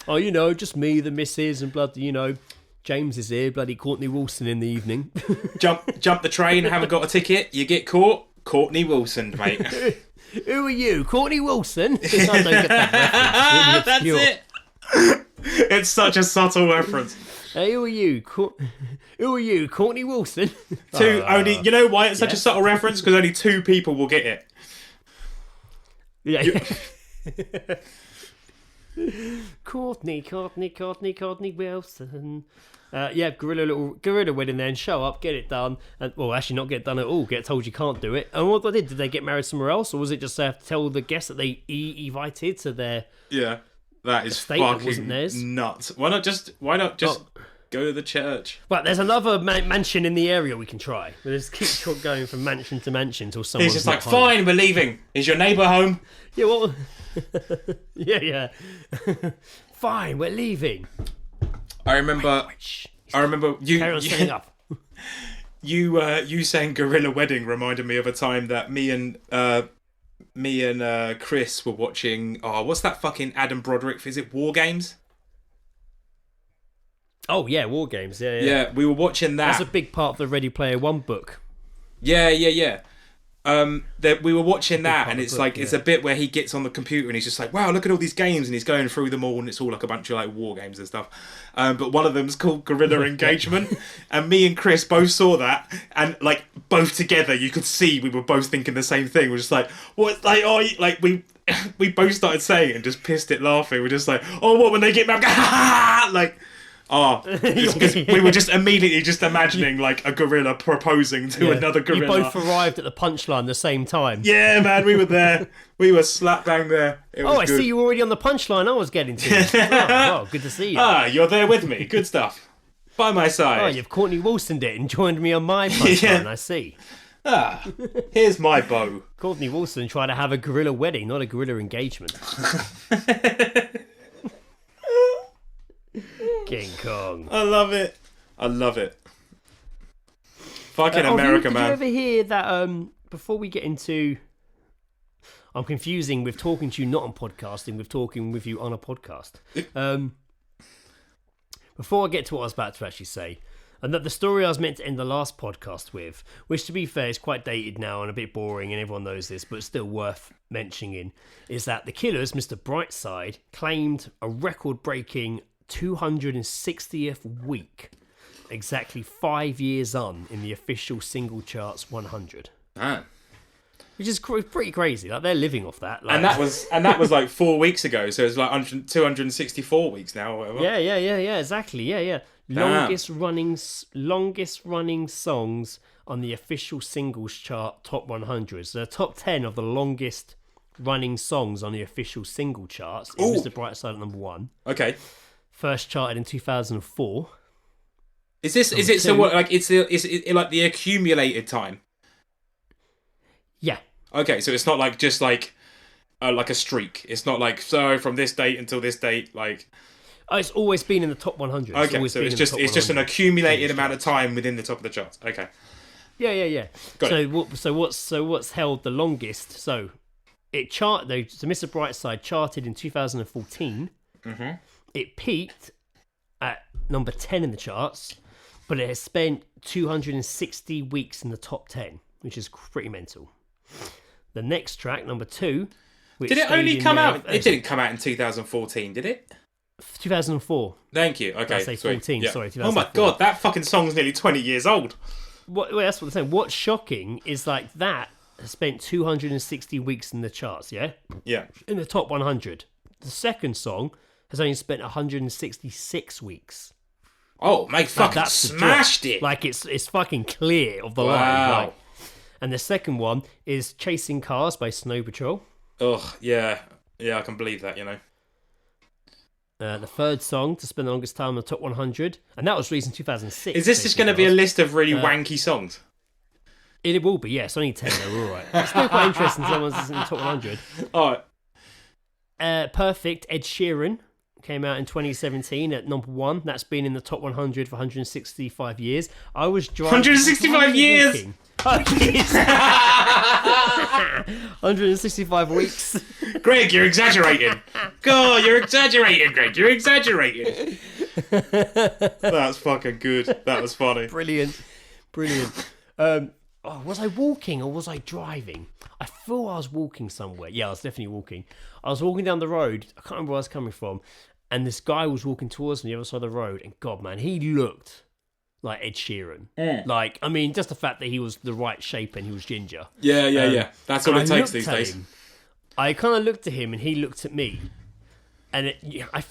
Oh, just me, the missus, and blood. James is here, bloody Courtney Wilson in the evening. Jump the train, haven't got a ticket, you get caught. Courtney Wilson, mate. Who are you, Courtney Wilson? I don't get that reference. Really That's it. It's such a subtle reference. Hey, who are you? Who are you, Courtney Wilson? Only, you know why it's such a subtle reference? Because only 2 people will get it. Yeah. Courtney Wilson. Gorilla wedding then, show up, get it done, and well, actually not get it done at all, get told you can't do it. And what they did they get married somewhere else, or was it just they have to tell the guests that they invited to their that is fucking nuts. Why not just go to the church? But there's another mansion in the area we can try. We'll just keep going from mansion to mansion until someone's He's just like, home. fine, we're leaving. Is your neighbour home? Yeah, well, yeah. Fine, we're leaving. I remember you. Carry on setting up. You saying gorilla wedding reminded me of a time that me and Chris were watching. Oh, what's that fucking Adam Broderick? Is it War Games? Oh yeah, War Games. Yeah. Yeah, we were watching that. That's a big part of the Ready Player One book. Yeah. We were watching that, and it's like it's a bit where he gets on the computer and he's just like, "Wow, look at all these games," and he's going through them all, and it's all like a bunch of like war games and stuff. But one of them's called Guerrilla Engagement, and me and Chris both saw that, and like both together, you could see we were both thinking the same thing. We're just like, "What?" Like we both started saying it and just pissed it laughing. We're just like, "Oh, what when they get back?" Like. Oh, because we were just immediately just imagining like a gorilla proposing to another gorilla. You both arrived at the punchline at the same time. Yeah, man, we were there. We were slap bang there. I see you already on the punchline I was getting to. Well, good to see you. You're there with me. Good stuff. By my side. Oh, you've Courtney Wilsoned it and joined me on my punchline, I see. Here's my bow. Courtney Wilson tried to have a gorilla wedding, not a gorilla engagement. King Kong. I love it. Fucking America, man. Did you ever hear that, before we get into... I'm confusing with talking to you not on podcasting with talking with you on a podcast. Before I get to what I was about to actually say, and that the story I was meant to end the last podcast with, which to be fair is quite dated now and a bit boring and everyone knows this, but still worth mentioning, is that the Killers, Mr. Brightside, claimed a record-breaking 260th week, exactly 5 years on in the official single charts 100. Which is pretty crazy. Like they're living off that. Like, and that was like 4 weeks ago. So it's like 264 weeks now. Or whatever. Yeah. Exactly. Yeah. Longest running songs on the official singles chart top 100. So the top 10 of the longest running songs on the official single charts is Mr. Brightside at number 1. Okay. First charted in 2004. Is it so what like is it like the accumulated time? Yeah. Okay, so it's not like just like a streak. It's not like so from this date until this date like. Oh, it's always been in the top 100. Okay, so it's just an accumulated amount of time within the top of the charts. Okay. Yeah. So what's held the longest? So it So Mr. Brightside charted in 2014. Mm-hmm. It peaked at number 10 in the charts, but it has spent 260 weeks in the top 10, which is pretty mental. The next track, number 2... Did it only come out... It didn't come out in 2014, did it? 2004. Thank you. Okay, I say 14, yeah. sorry, 2004. Oh my God, that fucking song's nearly 20 years old. That's what I'm saying. What's shocking is like that has spent 260 weeks in the charts, yeah? Yeah. In the top 100. The second song has only spent 166 weeks. Oh, mate, fucking smashed it. Like, it's fucking clear of the line. Like, and the second one is Chasing Cars by Snow Patrol. Ugh, yeah. Yeah, I can believe that, you know. The third song to spend the longest time in the top 100, and that was released in 2006. Is this just going to be a list of really wanky songs? It will be, yeah. It's only 10, though, all right. It's still quite interesting someone's in the top 100. All right. Perfect, Ed Sheeran, came out in 2017 at number 1. That's been in the top 100 for 165 years. I was driving... 165 years? Oh, yes. 165 weeks. Greg, you're exaggerating. God, you're exaggerating, Greg. You're exaggerating. That's fucking good. That was funny. Brilliant. Was I walking or was I driving? I thought I was walking somewhere. Yeah, I was definitely walking. I was walking down the road. I can't remember where I was coming from. And this guy was walking towards me the other side of the road. And God, man, he looked like Ed Sheeran. Like, I mean, just the fact that he was the right shape and he was ginger. Yeah. That's all it takes these days. I kind of looked at him and he looked at me. And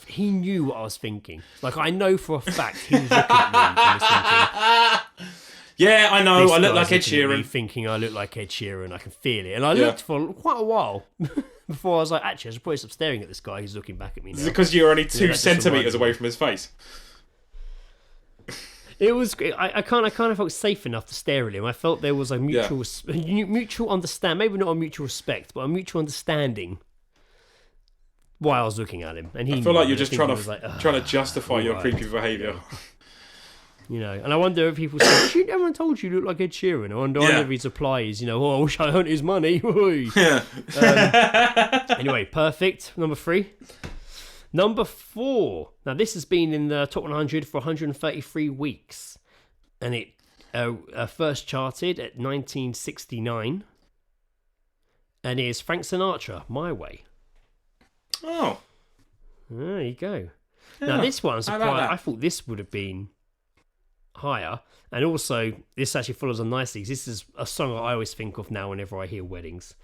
he knew what I was thinking. Like, I know for a fact he was looking at me and was thinking... Yeah, I know. I look like Ed Sheeran. Thinking I look like Ed Sheeran. I can feel it. And I looked for quite a while before I was like, actually, I should probably stop staring at this guy who's looking back at me now. Is it because you're only 2 centimetres away from his face? It was. I kind of felt safe enough to stare at him. I felt there was a mutual understand, maybe not a mutual respect, but a mutual understanding while I was looking at him. And he. I feel like you're just trying to justify your creepy behaviour. You know, and I wonder if people say, everyone told you look like Ed Sheeran. I wonder if his reply is, I wish I earned his money. Anyway, perfect. Number 3. Number 4. Now, this has been in the top 100 for 133 weeks. And it first charted at 1969. And it is Frank Sinatra, My Way. Oh. There you go. Yeah, now, this one, I thought this would have been higher, and also this actually follows on nicely. This is a song I always think of now whenever I hear weddings,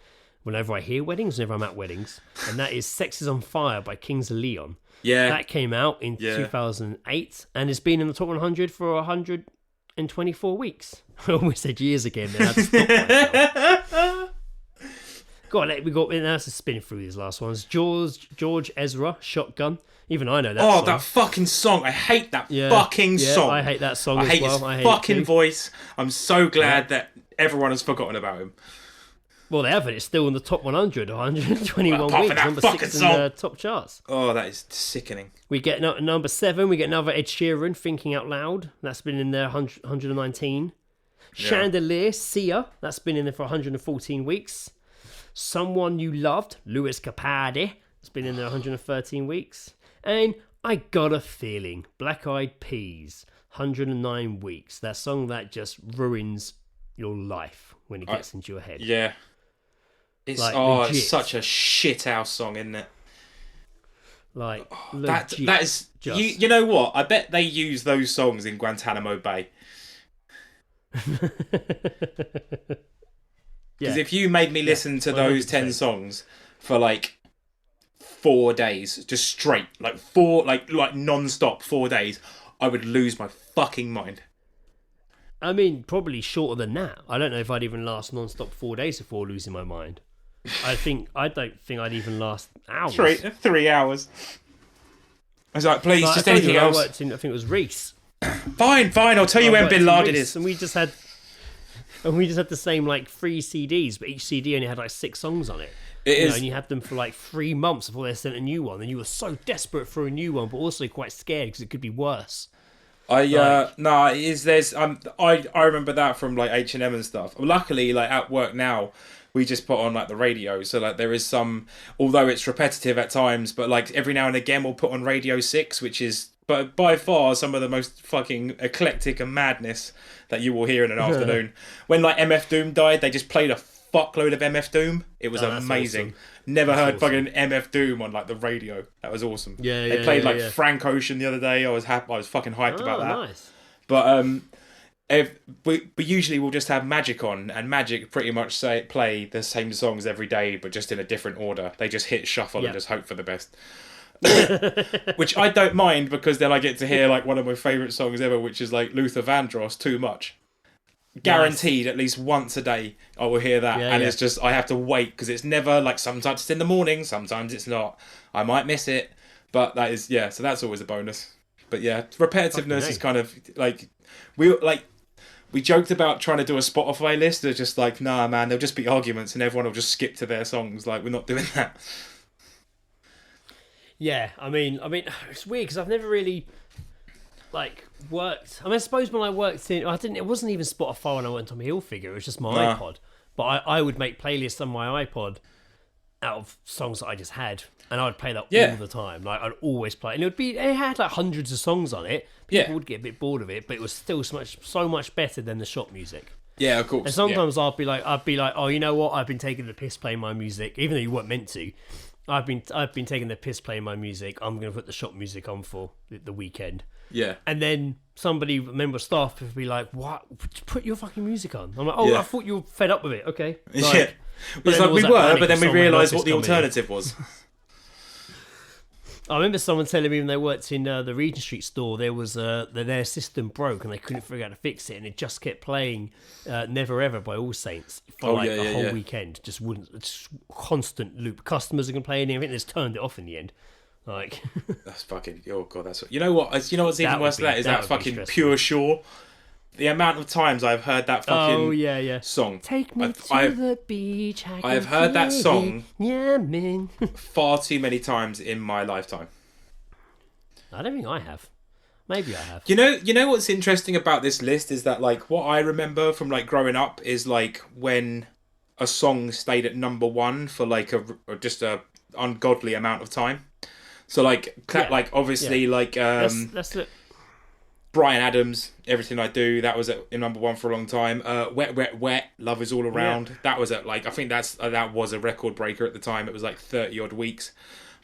whenever I'm at weddings, and that is "Sex Is on Fire" by Kings of Leon. Yeah, that came out in 2008, and it's been in the top 100 for 124 weeks. I almost said years again. Then I had to stop myself. We got now to spin through these last ones. George Ezra, Shotgun. Even I know that song. That fucking song. I hate that fucking song. I hate that song I as hate well. his fucking voice. I'm so glad that everyone has forgotten about him. Well, they haven't. It's still in the top 100, 121 weeks. Number 6 in the top charts. Oh, that is sickening. We get number 7. We get another Ed Sheeran, Thinking Out Loud. That's been in there 119. Yeah. Chandelier, Sia. That's been in there for 114 weeks. Someone You Loved, Lewis Capaldi. It's been in there 113 weeks. And I Got a Feeling, Black Eyed Peas, 109 weeks. That song that just ruins your life when it gets into your head. Yeah. It's it's such a shit house song, isn't it? Like, that is just... you know what? I bet they use those songs in Guantanamo Bay. Because if you made me listen to those 10 songs for like 4 days, just straight, like non-stop 4 days, I would lose my fucking mind. I mean, probably shorter than that. I don't know if I'd even last non-stop 4 days before losing my mind. I don't think I'd even last hours. 3 hours. I was like, please, just anything else. I think it was Reese. Fine, I'll tell you when Bin Laden is. And we just had the same like 3 CDs, but each CD only had like 6 songs on it. And you had them for like 3 months before they sent a new one, and you were so desperate for a new one, but also quite scared because it could be worse. I remember that from like H&M and stuff. Luckily, like at work now, we just put on like the radio, so like there is some, although it's repetitive at times, but like every now and again we'll put on Radio 6, which is by far some of the most fucking eclectic and madness that you will hear in an afternoon. When like MF Doom died, they just played a fuckload of MF Doom. It was amazing. Awesome. Never heard fucking MF Doom on like the radio. That was awesome. They played Frank Ocean the other day. I was happy. I was fucking hyped about that. Nice. But we usually will just have Magic on, and Magic pretty much play the same songs every day, but just in a different order. They just hit shuffle and just hope for the best. Which I don't mind, because then I get to hear like one of my favourite songs ever, which is like Luther Vandross, Too Much. Guaranteed, at least once a day I will hear that, it's just I have to wait, because it's never like, sometimes it's in the morning, sometimes it's not. I might miss it, but that is so that's always a bonus. But repetitiveness is kind of like we joked about trying to do a Spotify list. They're just like, nah, man, there'll just be arguments and everyone will just skip to their songs. Like, we're not doing that. Yeah, I mean, it's weird because I've never really like worked. I mean, I suppose when I worked in, it wasn't even Spotify when I went on my Hilfiger. It was just my iPod. But I would make playlists on my iPod out of songs that I just had, and I'd play that Yeah. all the time. Like I'd always play, and it had like hundreds of songs on it. People would get a bit bored of it, but it was still so much better than the shop music. Yeah, of course. And sometimes I'd be like, oh, you know what? I've been taking the piss playing my music, even though you weren't meant to. I've been taking the piss playing my music. I'm going to put the shop music on for the weekend. Yeah. And then a member of staff would be like, "What? Put your fucking music on." I'm like, "Oh, Yeah. I thought you were fed up with it." Okay. Yeah. But It's then like we there was that were, panic but then of we someone realised else what the coming in. alternative was. I remember someone telling me when they worked in the Regent Street store, there was their system broke and they couldn't figure out how to fix it, and it just kept playing "Never Ever" by All Saints for a whole weekend. Just constant loop. Customers are complaining. I think they just turned it off in the end. Like That's fucking. Oh god, that's. You know what? You know what's even That worse would than be- that is that that would be fucking stressful. Pure Shore. The amount of times I've heard that fucking song. Take me I've the beach. I've heard that song Yeah, man. far too many times in my lifetime. I don't think I have. Maybe I have. You know what's interesting about this list is that like what I remember from like growing up is like when a song stayed at number one for like just a ungodly amount of time. So like like obviously like Let's look. Bryan Adams, Everything I Do, that was in number one for a long time. Wet, Wet, Wet, Love Is All Around. That was at like I think that was a record breaker at the time. It was like 30 odd weeks,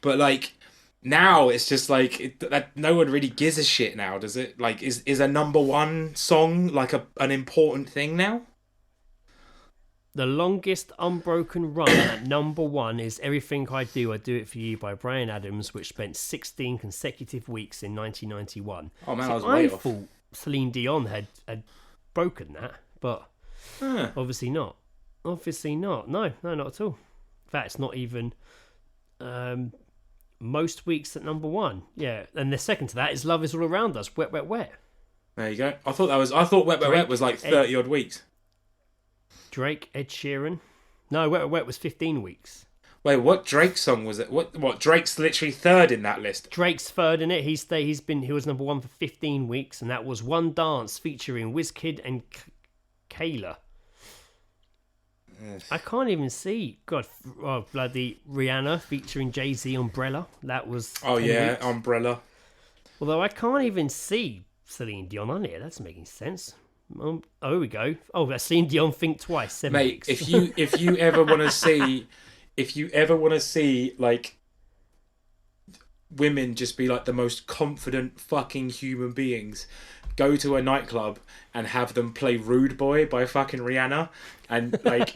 but like. Now it's just like that. No one really gives a shit now, does it? Like, is a number one song like an important thing now? The longest unbroken run at number one is "Everything I Do It For You" by Bryan Adams, which spent 16 consecutive weeks in 1991. Oh man, So I was way I off. thought Celine Dion had broken that, but obviously not. Obviously not. No, not at all. In fact, it's not even. Most weeks at number one, and the second to that is "Love Is All Around Us," Wet, Wet, Wet. There you go. I thought Wet, Wet, Wet was like 30 odd weeks. Drake, Ed Sheeran. No, Wet, Wet, Wet was 15 weeks. Wait, what Drake song was it? What Drake's literally third in that list? Drake's third in it. He was number one for 15 weeks, and that was "One Dance" featuring Wizkid and Kayla. I can't even see. God, bloody Rihanna featuring Jay-Z, "Umbrella." That was 10 weeks. Umbrella. Although I can't even see Celine Dion on here. That's making sense. Oh, here we go. Oh, that's Celine Dion. Think Twice. 7 Mate, weeks. if you ever want to see like women just be like the most confident fucking human beings, go to a nightclub and have them play "Rude Boy" by fucking Rihanna, and like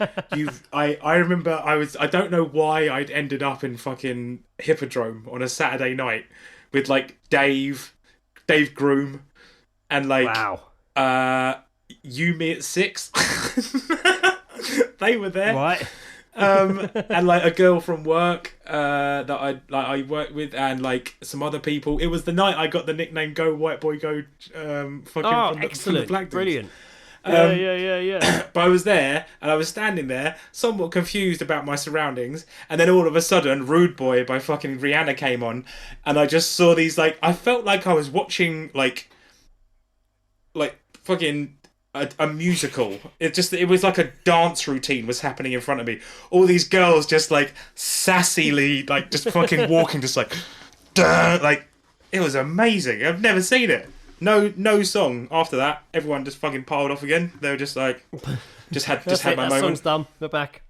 I remember I don't know why I'd ended up in fucking Hippodrome on a Saturday night with like Dave Groom and like You Me at 6. They were there, Right. and like a girl from work that I worked with, and like some other people. It was the night I got the nickname "Go White Boy Go." Fucking Oh, from excellent! the Black Dudes. Brilliant. Yeah. But I was there, and I was standing there, somewhat confused about my surroundings, and then all of a sudden, "Rude Boy" by fucking Rihanna came on, and I just saw these like I felt like I was watching like fucking. A musical. It was like a dance routine was happening in front of me. All these girls just like sassily like just fucking walking, just like, duh, like it was amazing. I've never seen it. No song after that. Everyone just fucking piled off again. They were just like, just had my That moment. song's done. We're back.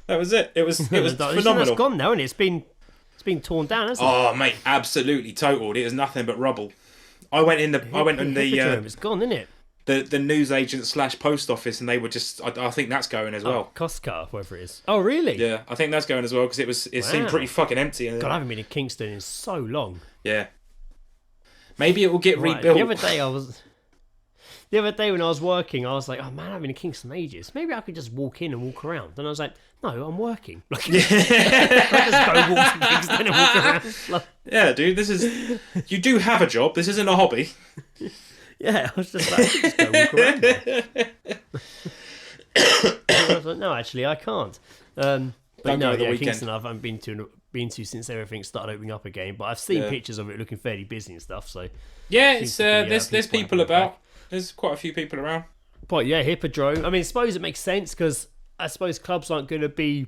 That was it. It was phenomenal. That's gone now, and it's been torn down, hasn't it? Oh mate, absolutely totaled. It was nothing but rubble. I went in the Hippodrome, it's gone, isn't it? the newsagent / post office, and they were just. I think that's going as well. Costco, whatever it is. Oh, really? Yeah, I think that's going as well because it seemed pretty fucking empty. God, I haven't been in Kingston in so long. Yeah. Maybe it will get Right, rebuilt. The other day when I was working, I was like, oh man, I've been in Kingston ages. Maybe I could just walk in and walk around. And I was like, no, I'm working. Like, I just go walk to Kingston and walk around. Like, Yeah, dude, you do have a job. This isn't a hobby. yeah, I was just like, I could just go walk around. I was like, no, actually, I can't. But Don't go no, at the yeah, weekend. Kingston I haven't been to since everything started opening up again. But I've seen Yeah. pictures of it looking fairly busy and stuff. So, Yeah, Seems it's to be, there's people people having a about. There's quite a few people around. but yeah, Hippodrome. I mean, I suppose it makes sense because I suppose clubs aren't going to be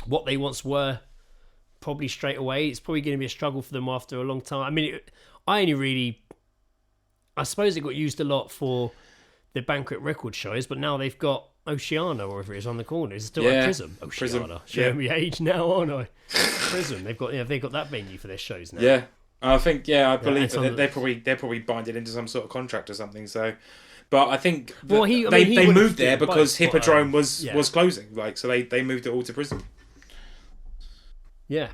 what they once were probably straight away. It's probably going to be a struggle for them after a long time. I mean, I suppose it got used a lot for the Banquet record shows, but now they've got Oceana, or whatever it is, on the corner. It's still like Prism. Oceana. Showing me age now, aren't I? Prism. They've got that venue for their shows now. Yeah. I think, I believe that they're probably binded into some sort of contract or something. So, but I think they moved there because Hippodrome was closing. Like, so they moved it all to Prism. Yeah.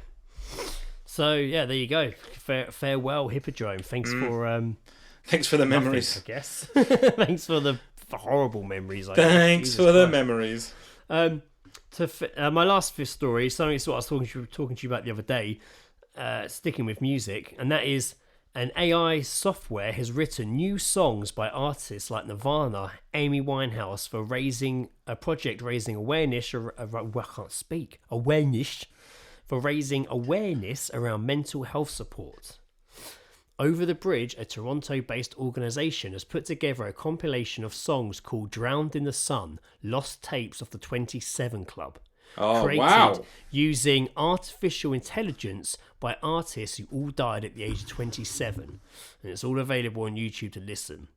So yeah, there you go. Farewell, Hippodrome. Thanks for the memories, I guess. Thanks for the horrible memories. Thanks for the memories. My last fifth story is something I was talking to you about the other day. Sticking with music, and that is an AI software has written new songs by artists like Nirvana, Amy Winehouse for raising awareness. Awareness for raising awareness around mental health support. Over the Bridge, a Toronto-based organisation, has put together a compilation of songs called "Drowned in the Sun: Lost Tapes of the 27 Club." Created using artificial intelligence by artists who all died at the age of 27, and it's all available on YouTube to listen,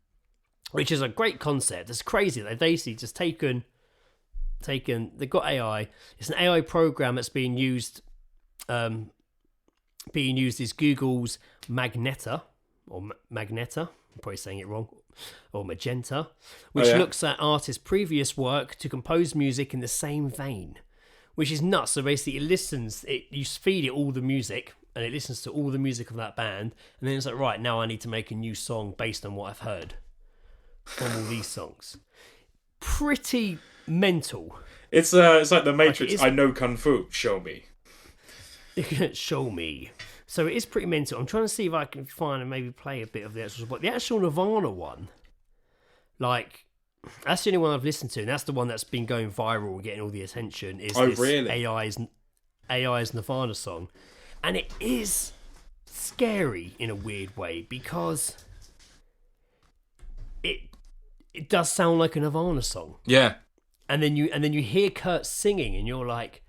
which is a great concept. It's crazy. They've basically just taken. They've got AI. It's an AI program that's being used. Is Google's Magneta, I'm probably saying it wrong, or Magenta, which looks at artists' previous work to compose music in the same vein. Which is nuts. So basically, you feed it all the music, and it listens to all the music of that band, and then it's like, right, now I need to make a new song based on what I've heard from all these songs. Pretty mental. It's like the Matrix. I know Kung Fu. Show me. Show me. So it is pretty mental. I'm trying to see if I can find and maybe play a bit of the actual. But the actual Nirvana one, like. That's the only one I've listened to, and that's the one that's been going viral and getting all the attention. Is this really? AI's Nirvana song, and it is scary in a weird way because it does sound like a Nirvana song. Yeah, and then you hear Kurt singing, and you're like,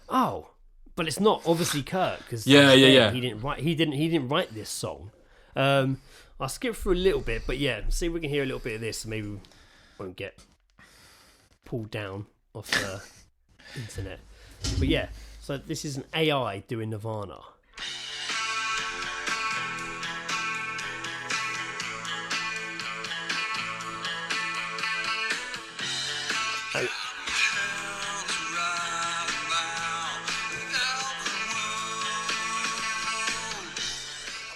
oh, but it's not obviously Kurt because he didn't write this song. I'll skip through a little bit, but yeah, see if we can hear a little bit of this, and maybe we won't get pulled down off the internet. But yeah, so this is an AI doing Nirvana.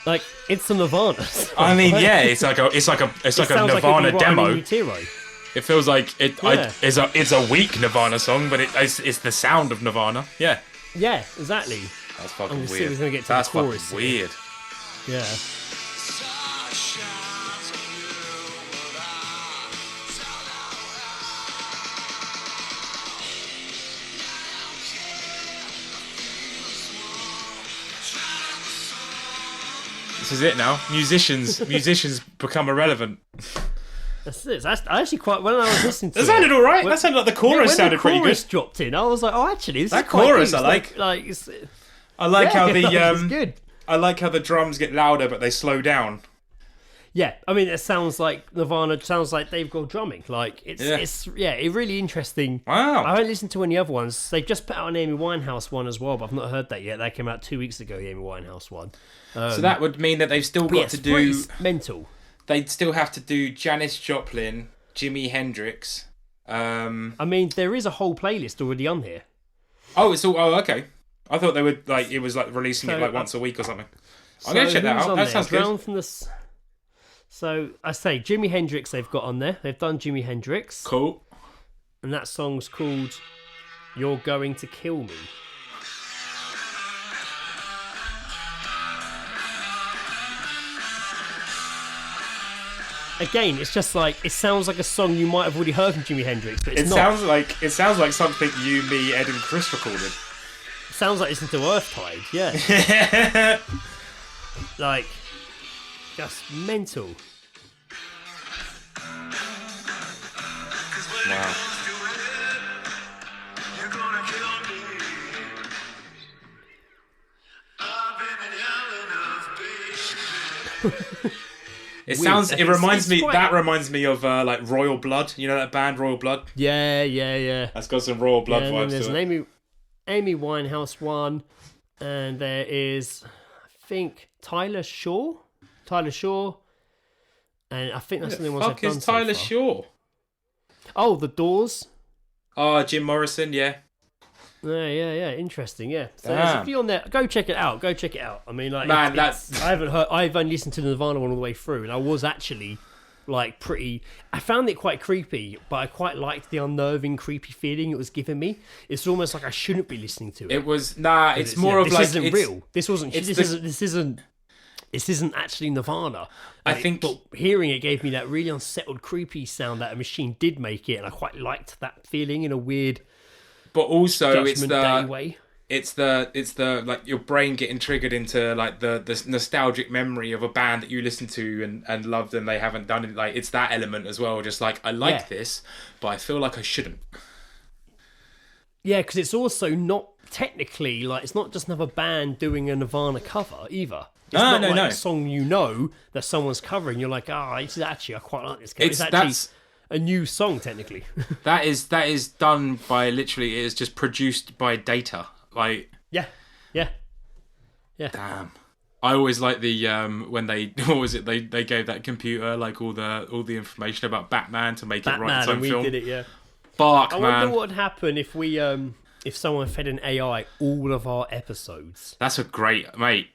Like, it's a Nirvana song. I mean, yeah, it's like a Nirvana demo. It feels like it's a weak Nirvana song, but it's the sound of Nirvana. Yeah. Yeah, exactly. That's fucking weird. See, we're gonna get to That's the chorus fucking weird. Yeah. This is it now. Musicians become irrelevant. That's it. That's actually quite. When I was listening to that sounded all right. That sounded like the chorus sounded pretty good. When the chorus dropped in, I was like, oh, actually, this that is quite chorus good. I like. I like how the good. I like how the drums get louder, but they slow down. Yeah, I mean, it sounds like Nirvana. It sounds like Dave Grohl drumming. Like it's really interesting. Wow. I haven't listened to any other ones. They've just put out an Amy Winehouse one as well, but I've not heard that yet. That came out 2 weeks ago. The Amy Winehouse one. So that would mean that they've still got to do mental. They'd still have to do Janis Joplin, Jimi Hendrix. I mean, there is a whole playlist already on here. Oh, it's all. Oh, okay. I thought they would it was like releasing it like once a week or something. I'm gonna check that out. That sounds good. So I say Jimi Hendrix they've got on there. They've done Jimi Hendrix. Cool. And that song's called "You're Going to Kill Me." Again, it's just like it sounds like a song you might have already heard from Jimi Hendrix, but it's not. It sounds like something you, me, Ed, and Chris recorded. It sounds like it's into Earthtide, yeah. Like, just mental. Wow. It Weird. sounds. It reminds me. quite- That reminds me of like Royal Blood. You know that band Royal Blood? Yeah. That's got some Royal Blood Yeah, and then vibes there's to an it. Amy Winehouse one, and there is, I think, Tyler Shaw, and I think that's the only ones I've Fuck done is so Tyler far. Shaw? Oh, The Doors. Oh, Jim Morrison. Yeah. Yeah. Interesting. Yeah. So Damn. if you're on there, go check it out. I mean, like, Man, I haven't heard. I've only listened to the Nirvana one all the way through, and I was actually like pretty. I found it quite creepy, but I quite liked the unnerving, creepy feeling it was giving me. It's almost like I shouldn't be listening to it. It was It's more of this like isn't real. This wasn't. it's This isn't actually Nirvana. I think- but hearing it gave me that really unsettled, creepy sound that a machine did make it, and I quite liked that feeling in a weird But also, Judgment Day way. it's the like your brain getting triggered into like the nostalgic memory of a band that you listened to and loved, and they haven't done it. Like, it's that element as well. Just like, I like this, but I feel like I shouldn't. Yeah, because it's also not technically like it's not just another band doing a Nirvana cover either. It's not like a song that someone's covering. You're like, it's actually I quite like this. It's actually a new song technically. That is done by literally. It is just produced by data. Like, yeah. damn. I always like the when they what was it they gave that computer like all the information about Batman to make it write its own and we film. did it. Yeah. Fuck, I man. wonder what would happen if we if someone fed an AI all of our episodes. That's a great, mate.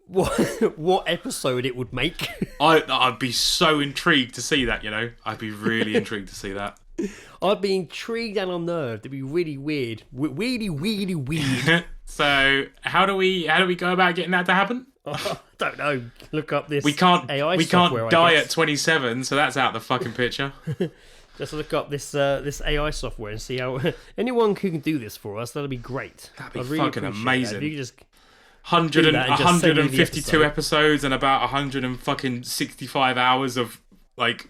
What episode it would make? I'd be so intrigued to see that. I'd be really intrigued to see that. I'd be intrigued and unnerved. It'd be really weird. Really weird. So how do we go about getting that to happen? I don't know. Look up this. We can't AI we software, can't die I guess. at 27, so that's out the fucking picture. Just look up this this AI software and see how anyone who can do this for us. That'd be great. That'd be I'd really fucking appreciate amazing. that. If you could just 152 episode. episodes and about 165 hours of like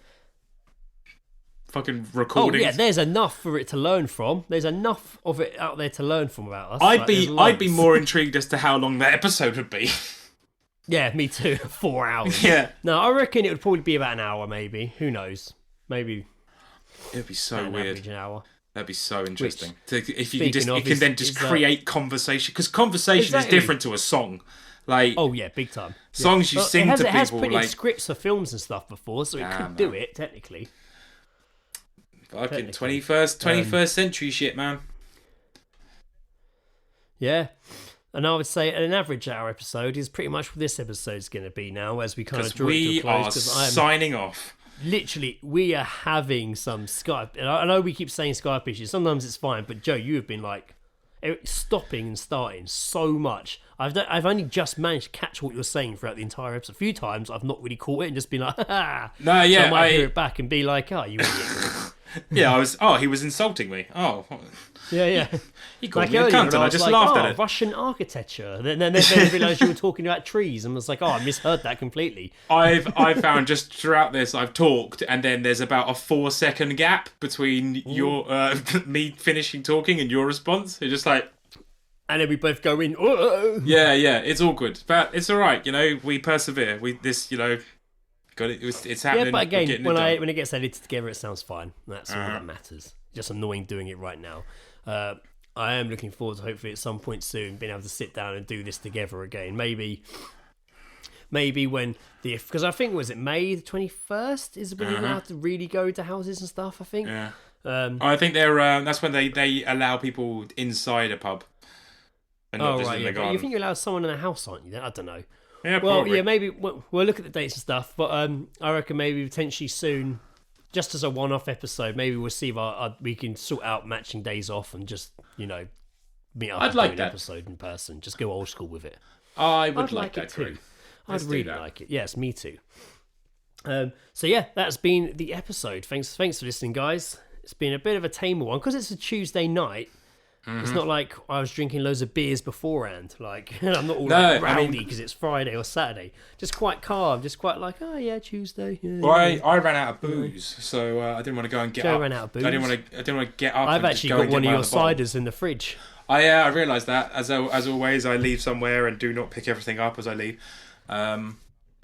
fucking recordings. Oh yeah, there's enough for it to learn from. There's enough of it out there to learn from about us. I'd Like, be there's loads. more intrigued as to how long that episode would be. Yeah, me too. 4 hours. Yeah. No, I reckon it would probably be about an hour, maybe. Who knows? Maybe It'd be so an weird. average an hour. That'd be so interesting. If you speaking can of, you can then just create conversation, because conversation Exactly. is different to a song. Like, Oh yeah, big time. songs you Well, sing it to has people, put in like scripts for films and stuff before, so it Nah, could do man. it technically. fucking technically. 21st century shit, man. Yeah. And I would say an average hour episode is pretty much what this episode's going to be now, as we kind of Because draw it to we a close. are 'Cause I'm signing off. literally, we are having some Skype. And I know we keep saying Skype issues. Sometimes it's fine, but Joe, you have been like stopping and starting so much. I've only just managed to catch what you're saying throughout the entire episode. A few times I've not really caught it and just been like, ha. No, yeah, So I might hear it back and be like, oh, you idiot. Yeah, he was insulting me. Oh, Yeah. he called Like me a earlier, cunt when and I was just like, laughed at it. Russian architecture. Then I realised you were talking about trees and was like, I misheard that completely. I've found just throughout this, I've talked, and then there's about a 4-second gap between your me finishing talking and your response. It's just like, And then we both go in, oh. yeah, it's all good, but it's all right. We persevere. Got it. It's happening. Yeah, but We're again, getting when it done. it gets edited together, it sounds fine. That's all that matters. Just annoying doing it right now. I am looking forward to hopefully at some point soon being able to sit down and do this together again. Maybe when because I think was it May the 21st is when you're allowed to really go to houses and stuff. I think. Yeah. I think they're that's when they allow people inside a pub. And not just in the But garden. you think you're allowed someone in a house, aren't you? Then I don't know. Yeah, Well, probably. yeah, maybe we'll look at the dates and stuff. But I reckon maybe potentially soon, just as a one-off episode, maybe we'll see if we can sort out matching days off and just meet up. I'd and like do an that. episode in person. Just go old school with it. I would I'd like like that it too. too. I'd Let's do really that. like it. Yes, me too. So yeah, that's been the episode. Thanks for listening, guys. It's been a bit of a tamer one because it's a Tuesday night. Mm-hmm. It's not like I was drinking loads of beers beforehand. Like I'm not all No, like I mean- rowdy because it's Friday or Saturday. Just quite calm. Just quite like, oh yeah, Tuesday. Yeah, Well, yeah. I ran out of booze, so I didn't want to go and get Joe up. ran out of booze. I didn't want to get up. I've and just actually go got and get one of my your other bottle. ciders in the fridge. I realised that as always, I leave somewhere and do not pick everything up as I leave.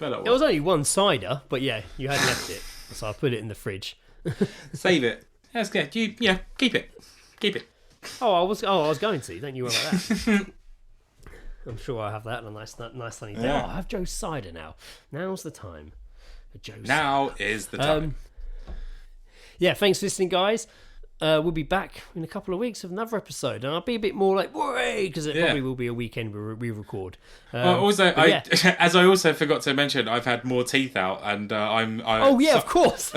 It was only one cider, but yeah, you had left it, so I put it in the fridge. Save it. That's good. Keep it. Keep it. I was going to. Don't you worry about that. I'm sure I'll have that on a nice sunny day. Yeah. Oh, I have Joe's cider now. Now's the time for Joe's Now is the time. Yeah, thanks for listening, guys. We'll be back in a couple of weeks with another episode, and I'll be a bit more like, "Whoa!" because it probably will be a weekend where we record. Also, as I also forgot to mention, I've had more teeth out, and of course.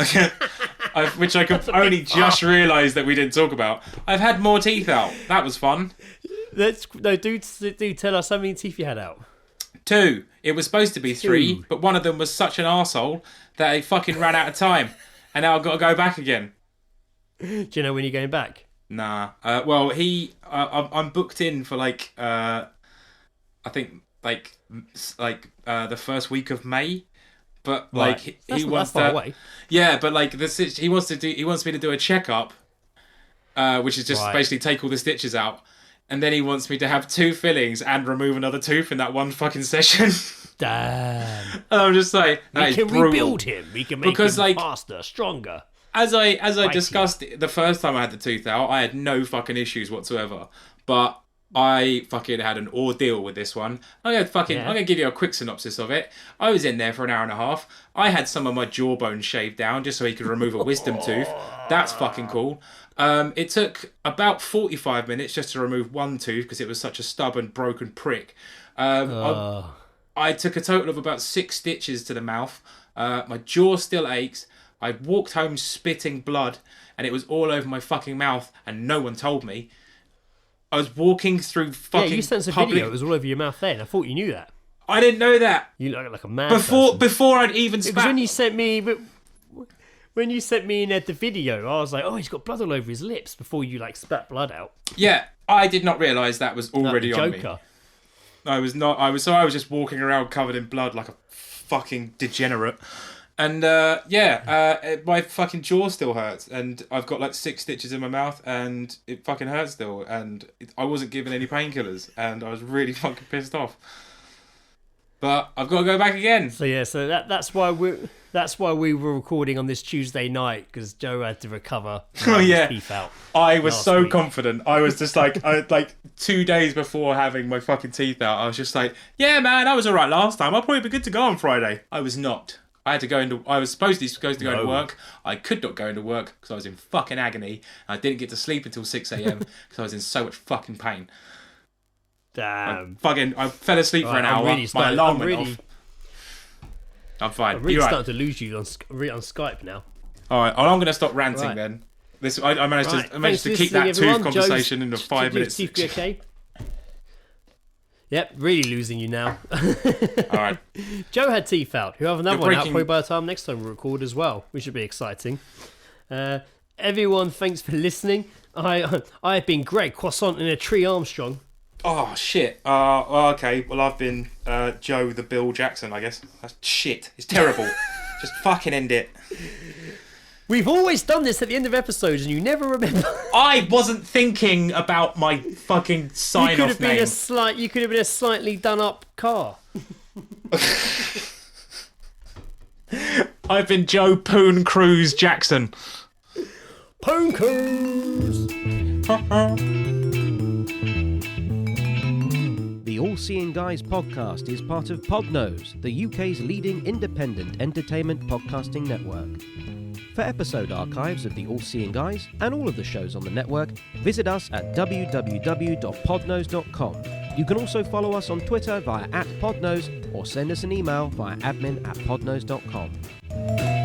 Which I could only just realise that we didn't talk about. I've had more teeth out. That was fun. Do tell us how many teeth you had out. 2. It was supposed to be 3, but one of them was such an arsehole that he fucking ran out of time, and now I've got to go back again. Do you know when you're going back? Nah. Well, I'm booked in for I think the first week of May, but Right. he wants far to. away. Yeah, but he wants me to do a checkup, which is just basically take all the stitches out, and then he wants me to have 2 fillings and remove another tooth in that one fucking session. Damn. And I'm just like, that we can is brutal. rebuild him. We can make him faster, stronger. As I discussed the first time I had the tooth out, I had no fucking issues whatsoever. But I fucking had an ordeal with this one. I'm gonna give you a quick synopsis of it. I was in there for an hour and a half. I had some of my jawbone shaved down just so he could remove a wisdom tooth. That's fucking cool. It took about 45 minutes just to remove one tooth because it was such a stubborn, broken prick. I took a total of about 6 stitches to the mouth. My jaw still aches. I walked home spitting blood, and it was all over my fucking mouth, and no one told me. I was walking through fucking you sent us a public... video. It was all over your mouth then. I thought you knew that. I didn't know that. You look like a mad Before I'd even spat... Because when you sent me in the video, I was like, oh, he's got blood all over his lips before you spat blood out. Yeah, I did not realise that was already on me. Joker. I was was just walking around covered in blood like a fucking degenerate. And my fucking jaw still hurts, and I've got 6 stitches in my mouth, and it fucking hurts still. And I wasn't given any painkillers, and I was really fucking pissed off. But I've got to go back again. So that's why we were recording on this Tuesday night, because Joe had to recover. His teeth out. I was so confident. I was just 2 days before having my fucking teeth out, I was just like, yeah, man, I was all right last time. I'll probably be good to go on Friday. I was not. I was supposedly supposed to go to work. I could not go into work because I was in fucking agony. I didn't get to sleep until 6 a.m. because I was in so much fucking pain. Damn. I fell asleep for an hour. My alarm went off. I'm fine. I'm really starting to lose you on Skype now. All right, I'm going to stop ranting then. I managed to keep that tooth conversation into 5 minutes. Teeth okay? Yep, really losing you now. All right. Joe had teeth out. He'll have another one out probably by the time next time we record as well, which should be exciting. Everyone, thanks for listening. I've been Greg Croissant in a Tree Armstrong. Oh, shit. Okay. Well, I've been Joe the Bill Jackson, I guess. That's shit. It's terrible. Just fucking end it. We've always done this at the end of episodes and you never remember. I wasn't thinking about my fucking sign-off name. You could have been a slightly done-up car. I've been Joe Poon Cruise Jackson. Poon Cruise! The All Seeing Guys podcast is part of Podnose, the UK's leading independent entertainment podcasting network. For episode archives of the All Seeing Guys and all of the shows on the network, visit us at www.podnose.com. You can also follow us on Twitter via @podnose or send us an email via admin@podnose.com.